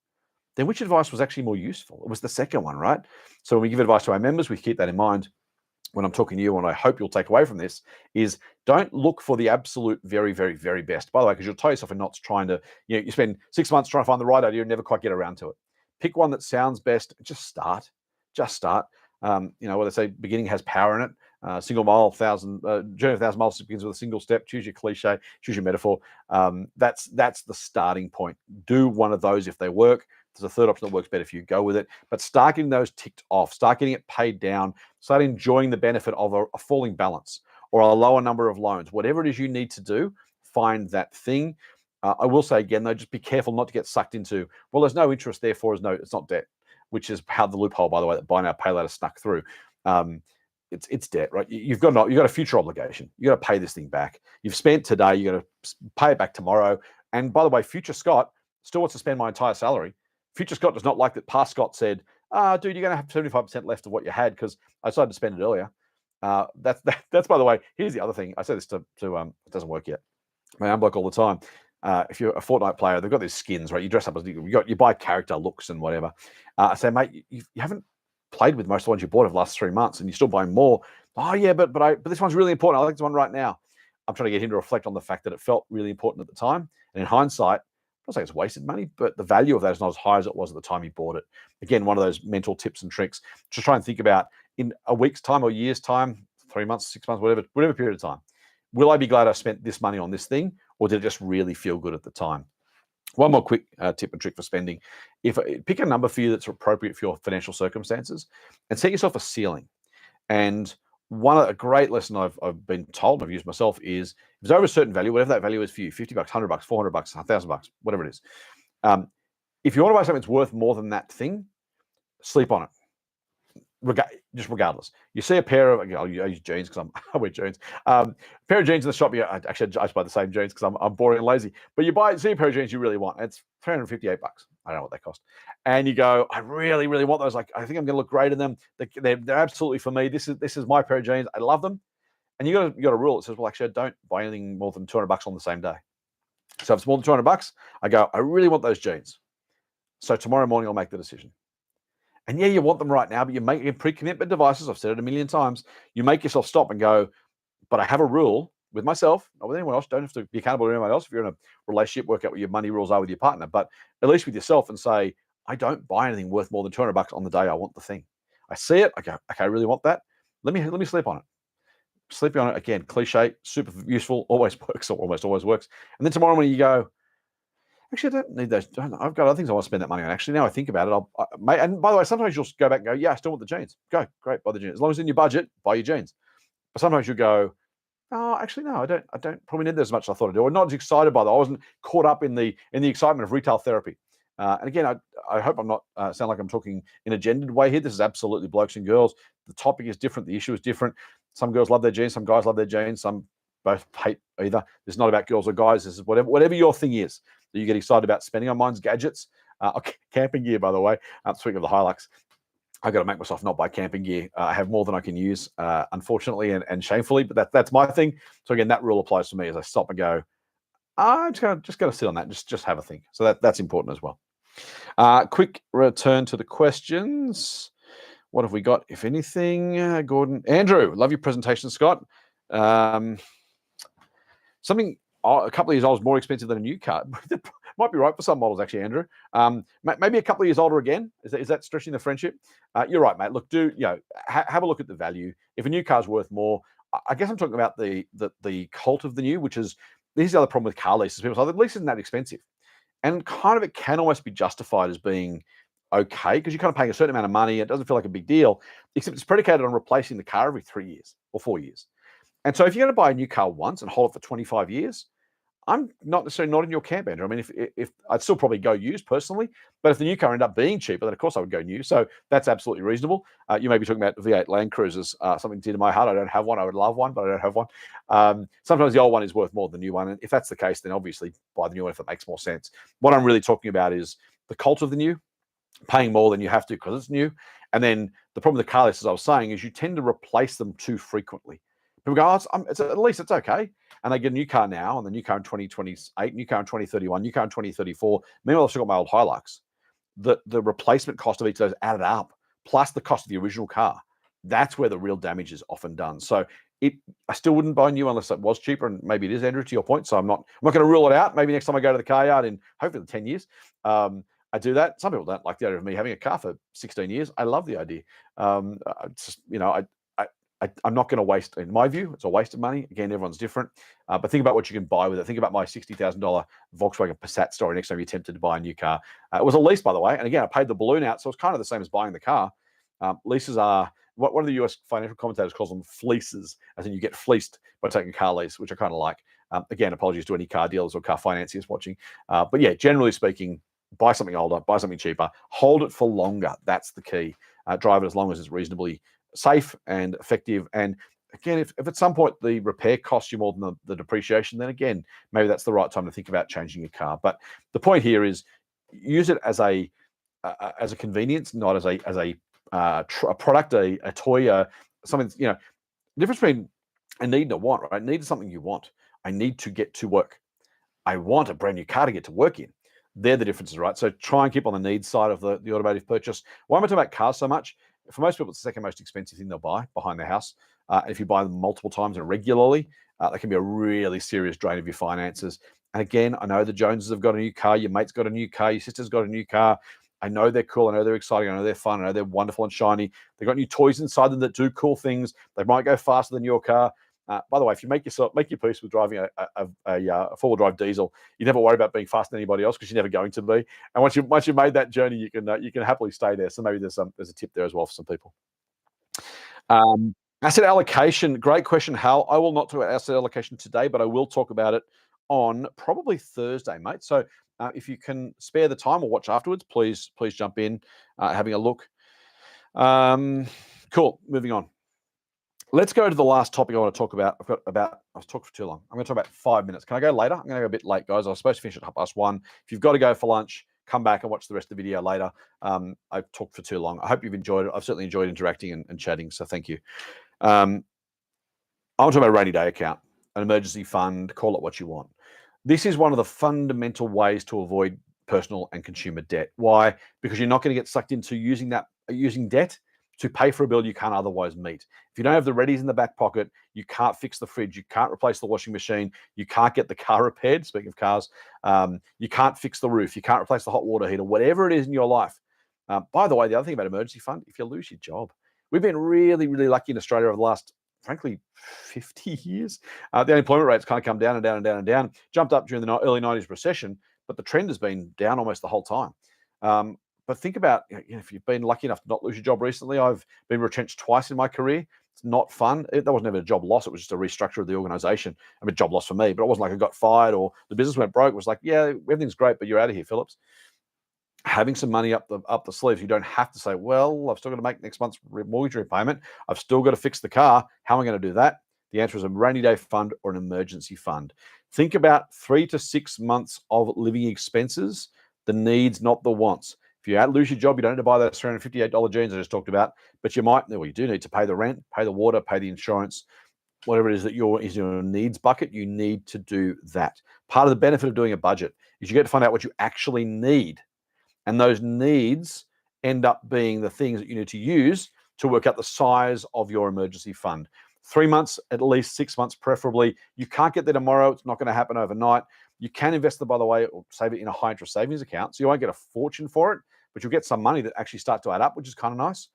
A: then which advice was actually more useful? It was the second one, right? So when we give advice to our members, we keep that in mind. When I'm talking to you, and I hope you'll take away from this, is don't look for the absolute very, very, very best. By the way, because you'll tie yourself in knots trying to, you spend 6 months trying to find the right idea and never quite get around to it. Pick one that sounds best. Just start. What they say, beginning has power in it. Journey of 1,000 miles begins with a single step. Choose your cliche, choose your metaphor. That's the starting point. Do one of those if they work. There's a third option that works better for you, go with it. But start getting those ticked off, start getting it paid down, start enjoying the benefit of a falling balance or a lower number of loans. Whatever it is you need to do, find that thing. I will say again, though, just be careful not to get sucked into, well, there's no interest, therefore it's not debt, which is how the loophole, by the way, that buy now, pay later snuck through. It's debt, right? You've got a future obligation. You got to pay this thing back. You've spent today, you got to pay it back tomorrow. And by the way, future Scott still wants to spend my entire salary. Future Scott does not like that past Scott said, dude, you're going to have 75% left of what you had because I decided to spend it earlier. That's by the way, here's the other thing. I say this to it doesn't work yet. I unblock all the time. If you're a Fortnite player, they've got these skins, right? You dress up as you buy character looks and whatever. I say, mate, you haven't played with most of the ones you bought over the last 3 months and you're still buying more. Oh yeah, but this one's really important. I like this one right now. I'm trying to get him to reflect on the fact that it felt really important at the time. And in hindsight, I don't say it's wasted money, but the value of that is not as high as it was at the time you bought it. Again, one of those mental tips and tricks. Just try and think about in a week's time or year's time, 3 months, 6 months, whatever period of time. Will I be glad I spent this money on this thing, or did it just really feel good at the time? One more quick tip and trick for spending. Pick a number for you that's appropriate for your financial circumstances and set yourself a ceiling. And a great lesson I've been told, I've used myself, is if it's over a certain value, whatever that value is for you, $50, $100, $400, $1,000, whatever it is. If you want to buy something that's worth more than that thing, sleep on it. Regardless. You see a pair of, I use jeans because I wear jeans. A pair of jeans in the shop, I just buy the same jeans because I'm boring and lazy. But see a pair of jeans you really want. It's $358. I don't know what they cost. And you go, I really, really want those. Like, I think I'm going to look great in them. They're absolutely for me. This is my pair of jeans. I love them. And you got a rule that says, well, actually, I don't buy anything more than $200 on the same day. So if it's more than $200, I go, I really want those jeans. So tomorrow morning, I'll make the decision. And yeah, you want them right now, but you make pre-commitment devices. I've said it a million times. You make yourself stop and go, but I have a rule with myself, not with anyone else. Don't have to be accountable to anyone else. If you're in a relationship, work out what your money rules are with your partner, but at least with yourself, and say, I don't buy anything worth more than $200 on the day I want the thing. I see it. I go, okay, I really want that. Let me sleep on it. sleeping on it, again, cliche, super useful, always works, or almost always works. And then tomorrow when you go, actually, I don't need those. I've got other things I want to spend that money on. Actually, now I think about it, and by the way, sometimes you'll go back and go, yeah, I still want the jeans. Go, great, buy the jeans. As long as it's in your budget, buy your jeans. But sometimes you go, oh, actually, no, I don't probably need that as much as I thought I do. Or not as excited by that. I wasn't caught up in the excitement of retail therapy. And again, I hope I'm not sound like I'm talking in a gendered way here. This is absolutely blokes and girls. The topic is different. The issue is different. Some girls love their jeans. Some guys love their jeans. Some both hate either. This is not about girls or guys. This is whatever your thing is that you get excited about spending on. Mine's gadgets. Camping gear, by the way. Speaking of the Hilux, I've got to make myself not buy camping gear. I have more than I can use, unfortunately and shamefully, but that's my thing. So again, that rule applies to me as I stop and go, I'm just going to sit on that, just have a think. So that's important as well. Quick return to the questions. What have we got, if anything? Gordon, Andrew, love your presentation, Scott. Something a couple of years old is more expensive than a new car. Might be right for some models, actually, Andrew. Maybe a couple of years older again. Is that stretching the friendship? You're right, mate. Look, have a look at the value. If a new car's worth more, I guess I'm talking about the cult of the new, which is, this is the other problem with car leases. People say the lease isn't that expensive, and kind of it can almost be justified as being okay because you're kind of paying a certain amount of money. It doesn't feel like a big deal, except it's predicated on replacing the car every 3 years or 4 years. And so if you're going to buy a new car once and hold it for 25 years, I'm not necessarily not in your camp, Andrew. I mean, if I'd still probably go used personally, but if the new car ended up being cheaper, then of course I would go new. So that's absolutely reasonable. You may be talking about V8 Land Cruisers, something dear to my heart. I don't have one. I would love one, but I don't have one. Sometimes the old one is worth more than the new one. And if that's the case, then obviously buy the new one if it makes more sense. What I'm really talking about is the cult of the new, paying more than you have to because it's new. And then the problem with the car leases, as I was saying, is you tend to replace them too frequently. People go, at least it's okay. And they get a new car now, and the new car in 2028, new car in 2031, new car in 2034. Meanwhile, I've still got my old Hilux. The replacement cost of each of those added up, plus the cost of the original car. That's where the real damage is often done. So I still wouldn't buy new unless it was cheaper, and maybe it is, Andrew, to your point. So I'm not going to rule it out. Maybe next time I go to the car yard in hopefully 10 years, I do that. Some people don't like the idea of me having a car for 16 years. I love the idea. I'm not going to waste, in my view, it's a waste of money. Again, everyone's different. But think about what you can buy with it. Think about my $60,000 Volkswagen Passat story next time you're tempted to buy a new car. It was a lease, by the way. And again, I paid the balloon out, so it's kind of the same as buying the car. Leases are, what one of the US financial commentators calls them fleeces, as in you get fleeced by taking a car lease, which I kind of like. Again, apologies to any car dealers or car financiers watching. But yeah, generally speaking, buy something older, buy something cheaper, hold it for longer. That's the key. Drive it as long as it's reasonably safe and effective. And again, if at some point the repair costs you more than the depreciation, then again, maybe that's the right time to think about changing your car. But the point here is use it as a convenience, not as a product, a toy, something. The difference between a need and a want, right? Need is something you want. I need to get to work. I want a brand new car to get to work in. They're the differences, right? So try and keep on the needs side of the automotive purchase. Why am I talking about cars so much? For most people, it's the second most expensive thing they'll buy behind their house. If you buy them multiple times and regularly, that can be a really serious drain of your finances. And again, I know the Joneses have got a new car. Your mate's got a new car. Your sister's got a new car. I know they're cool. I know they're exciting. I know they're fun. I know they're wonderful and shiny. They've got new toys inside them that do cool things. They might go faster than your car. By the way, if you make your peace with driving a four-wheel drive diesel, you never worry about being faster than anybody else because you're never going to be. And once you've made that journey, you can happily stay there. So maybe there's a tip there as well for some people. Asset allocation, great question, Hal. I will not talk about asset allocation today, but I will talk about it on probably Thursday, mate. So if you can spare the time or watch afterwards, please jump in, having a look. Cool. Moving on. Let's go to the last topic I want to talk about. I was talking for too long. I'm going to talk about 5 minutes. Can I go later? I'm going to go a bit late, guys. I was supposed to finish at 1:30. If you've got to go for lunch, come back and watch the rest of the video later. I've talked for too long. I hope you've enjoyed it. I've certainly enjoyed interacting and chatting, so thank you. I want to talk about a rainy day account, an emergency fund, call it what you want. This is one of the fundamental ways to avoid personal and consumer debt. Why? Because you're not going to get sucked into using debt to pay for a bill you can't otherwise meet. If you don't have the readies in the back pocket, you can't fix the fridge, you can't replace the washing machine, you can't get the car repaired, speaking of cars, you can't fix the roof, you can't replace the hot water heater, whatever it is in your life. By the way, the other thing about emergency fund, if you lose your job, we've been really, really lucky in Australia over the last frankly, 50 years. The unemployment rate's kind of come down and down and down and down, jumped up during the early 90s recession, but the trend has been down almost the whole time. But think about, if you've been lucky enough to not lose your job recently. I've been retrenched twice in my career. It's not fun. That wasn't ever a job loss. It was just a restructure of the organization. I mean, job loss for me, but it wasn't like I got fired or the business went broke. It was like, yeah, everything's great, but you're out of here, Phillips. Having some money up the sleeves, you don't have to say, well, I've still got to make next month's mortgage repayment. I've still got to fix the car. How am I going to do that? The answer is a rainy day fund or an emergency fund. Think about 3 to 6 months of living expenses, the needs, not the wants. If you lose your job, you don't need to buy those $358 jeans I just talked about, but you might, well, you do need to pay the rent, pay the water, pay the insurance, whatever it is that is your needs bucket. You need to do that. Part of the benefit of doing a budget is you get to find out what you actually need. And those needs end up being the things that you need to use to work out the size of your emergency fund. 3 months, at least 6 months, preferably. You can't get there tomorrow. It's not going to happen overnight. You can invest it, by the way, or save it in a high interest savings account. So you won't get a fortune for it, but you'll get some money that actually start to add up, which is kind of nice.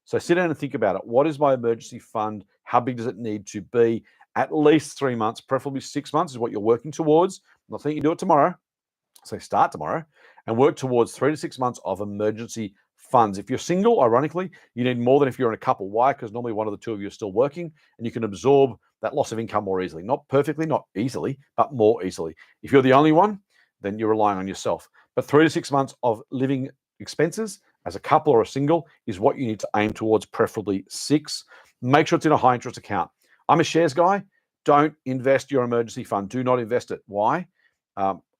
A: So sit down and think about it. What is my emergency fund? How big does it need to be? At least 3 months, preferably 6 months is what you're working towards. I'm not saying you do it tomorrow. So start tomorrow and work towards 3 to 6 months of emergency funds. If you're single, ironically, you need more than if you're in a couple. Why? Because normally one of the two of you is still working and you can absorb that loss of income more easily. Not perfectly, not easily, but more easily. If you're the only one, then you're relying on yourself. But 3 to 6 months of living expenses as a couple or a single is what you need to aim towards, preferably 6. Make sure it's in a high interest account. I'm a shares guy. Don't invest your emergency fund. Do not invest it. Why?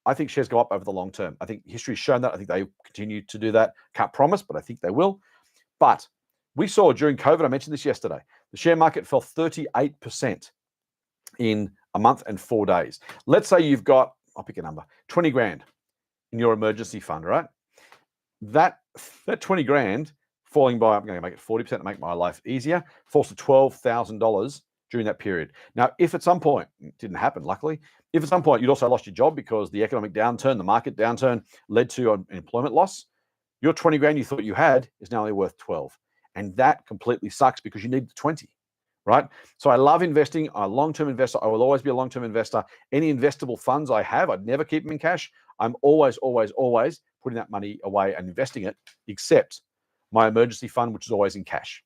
A: I think shares go up over the long term. I think history's shown that. I think they continue to do that. Can't promise, but I think they will. But we saw during COVID, I mentioned this yesterday, the share market fell 38% in a month and 4 days. Let's say you've got, I'll pick a number, 20 grand in your emergency fund, right? That 20 grand falling by, I'm going to make it 40% to make my life easier, falls to $12,000 during that period. Now, if at some point, it didn't happen, luckily, if at some point you'd also lost your job because the economic downturn, the market downturn led to an employment loss, your 20 grand you thought you had is now only worth 12. And that completely sucks because you need the 20, right? So I love investing. I'm a long-term investor. I will always be a long-term investor. Any investable funds I have, I'd never keep them in cash. I'm always, always, always putting that money away and investing it, except my emergency fund, which is always in cash.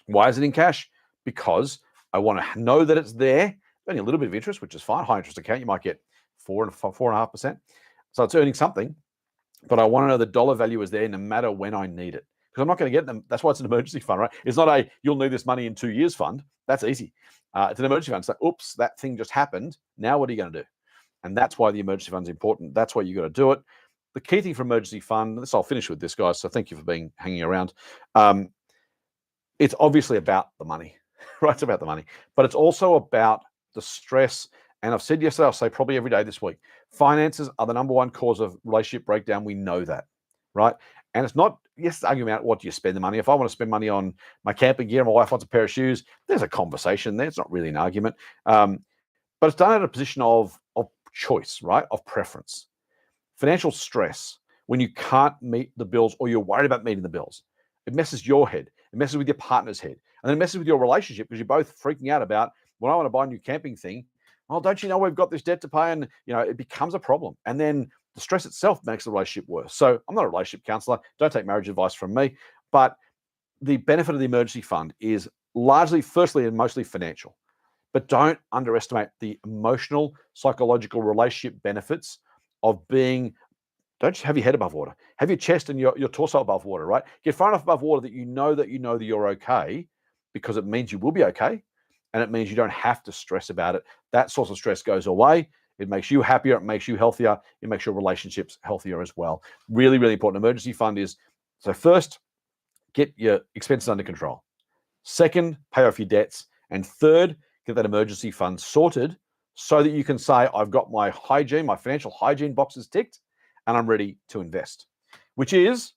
A: Why is it in cash? Because I want to know that it's there. Only a little bit of interest, which is fine. High interest account, you might get 4.5%. So it's earning something, but I want to know the dollar value is there no matter when I need it. Because I'm not going to get them. That's why it's an emergency fund, right? It's not a you'll need this money in 2 years fund. That's easy. It's an emergency fund. So, oops, that thing just happened. Now what are you going to do? And that's why the emergency fund is important. That's why you got to do it. The key thing for emergency fund, I'll finish with this, guys. So thank you for hanging around. It's obviously about the money, right? It's about the money, but it's also about the stress. And I've said yesterday, I'll say probably every day this week, finances are the number one cause of relationship breakdown. We know that, right? And it's not, yes, arguing about what do you spend the money. If I want to spend money on my camping gear, my wife wants a pair of shoes, there's a conversation there. It's not really an argument. But it's done at a position of choice, right? Of preference. Financial stress, when you can't meet the bills or you're worried about meeting the bills, it messes your head. It messes with your partner's head. And then it messes with your relationship because you're both freaking out about, when I want to buy a new camping thing, oh, don't you know we've got this debt to pay? And, it becomes a problem. And then the stress itself makes the relationship worse. So I'm not a relationship counselor. Don't take marriage advice from me. But the benefit of the emergency fund is largely, firstly, and mostly financial. But don't underestimate the emotional, psychological relationship benefits of being, don't have your head above water. Have your chest and your torso above water, right? Get far enough above water that you know that you're okay, because it means you will be okay. And it means you don't have to stress about it. That source of stress goes away. It makes you happier. It makes you healthier. It makes your relationships healthier as well. Really, really important. Emergency fund is, so first, get your expenses under control. Second, pay off your debts. And third, get that emergency fund sorted so that you can say, I've got my hygiene, my financial hygiene boxes ticked, and I'm ready to invest, which is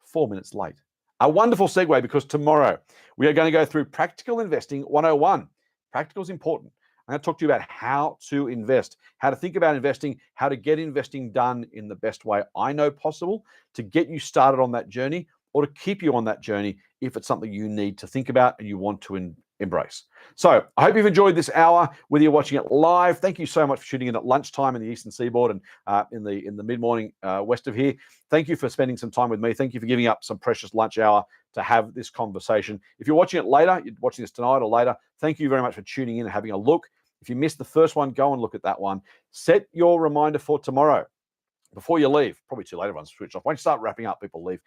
A: 4 minutes late. A wonderful segue, because tomorrow we are going to go through Practical Investing 101. Practical is important. I'm going to talk to you about how to invest, how to think about investing, how to get investing done in the best way I know possible to get you started on that journey or to keep you on that journey if it's something you need to think about and you want to embrace. So I hope you've enjoyed this hour, whether you're watching it live. Thank you so much for tuning in at lunchtime in the Eastern Seaboard and in the mid-morning west of here. Thank you for spending some time with me. Thank you for giving up some precious lunch hour to have this conversation. If you're watching it later, you're watching this tonight or later, thank you very much for tuning in and having a look. If you missed the first one, go and look at that one. Set your reminder for tomorrow. Before you leave, probably too late, everyone's switched off. Once you start wrapping up, people leave.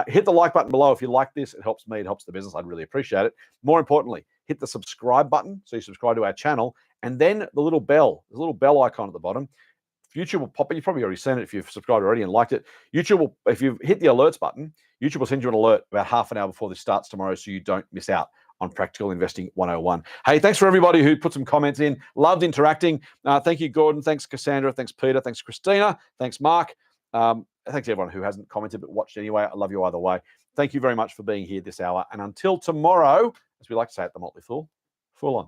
A: Hit the like button below if you like this. It helps me, it helps the business. I'd really appreciate it. More importantly, hit the subscribe button so you subscribe to our channel, and then the little bell. There's a little bell icon at the bottom. YouTube will pop in. You've probably already seen it if you've subscribed already and liked it. YouTube will, if you hit the alerts button, YouTube will send you an alert about half an hour before this starts tomorrow so you don't miss out on Practical Investing 101. Hey, thanks for everybody who put some comments in. Loved interacting. Thank you, Gordon. Thanks, Cassandra. Thanks, Peter. Thanks, Christina. Thanks, Mark. Thanks everyone who hasn't commented but watched anyway. I love you either way. Thank you very much for being here this hour. And until tomorrow, as we like to say at the Motley Fool, Fool on.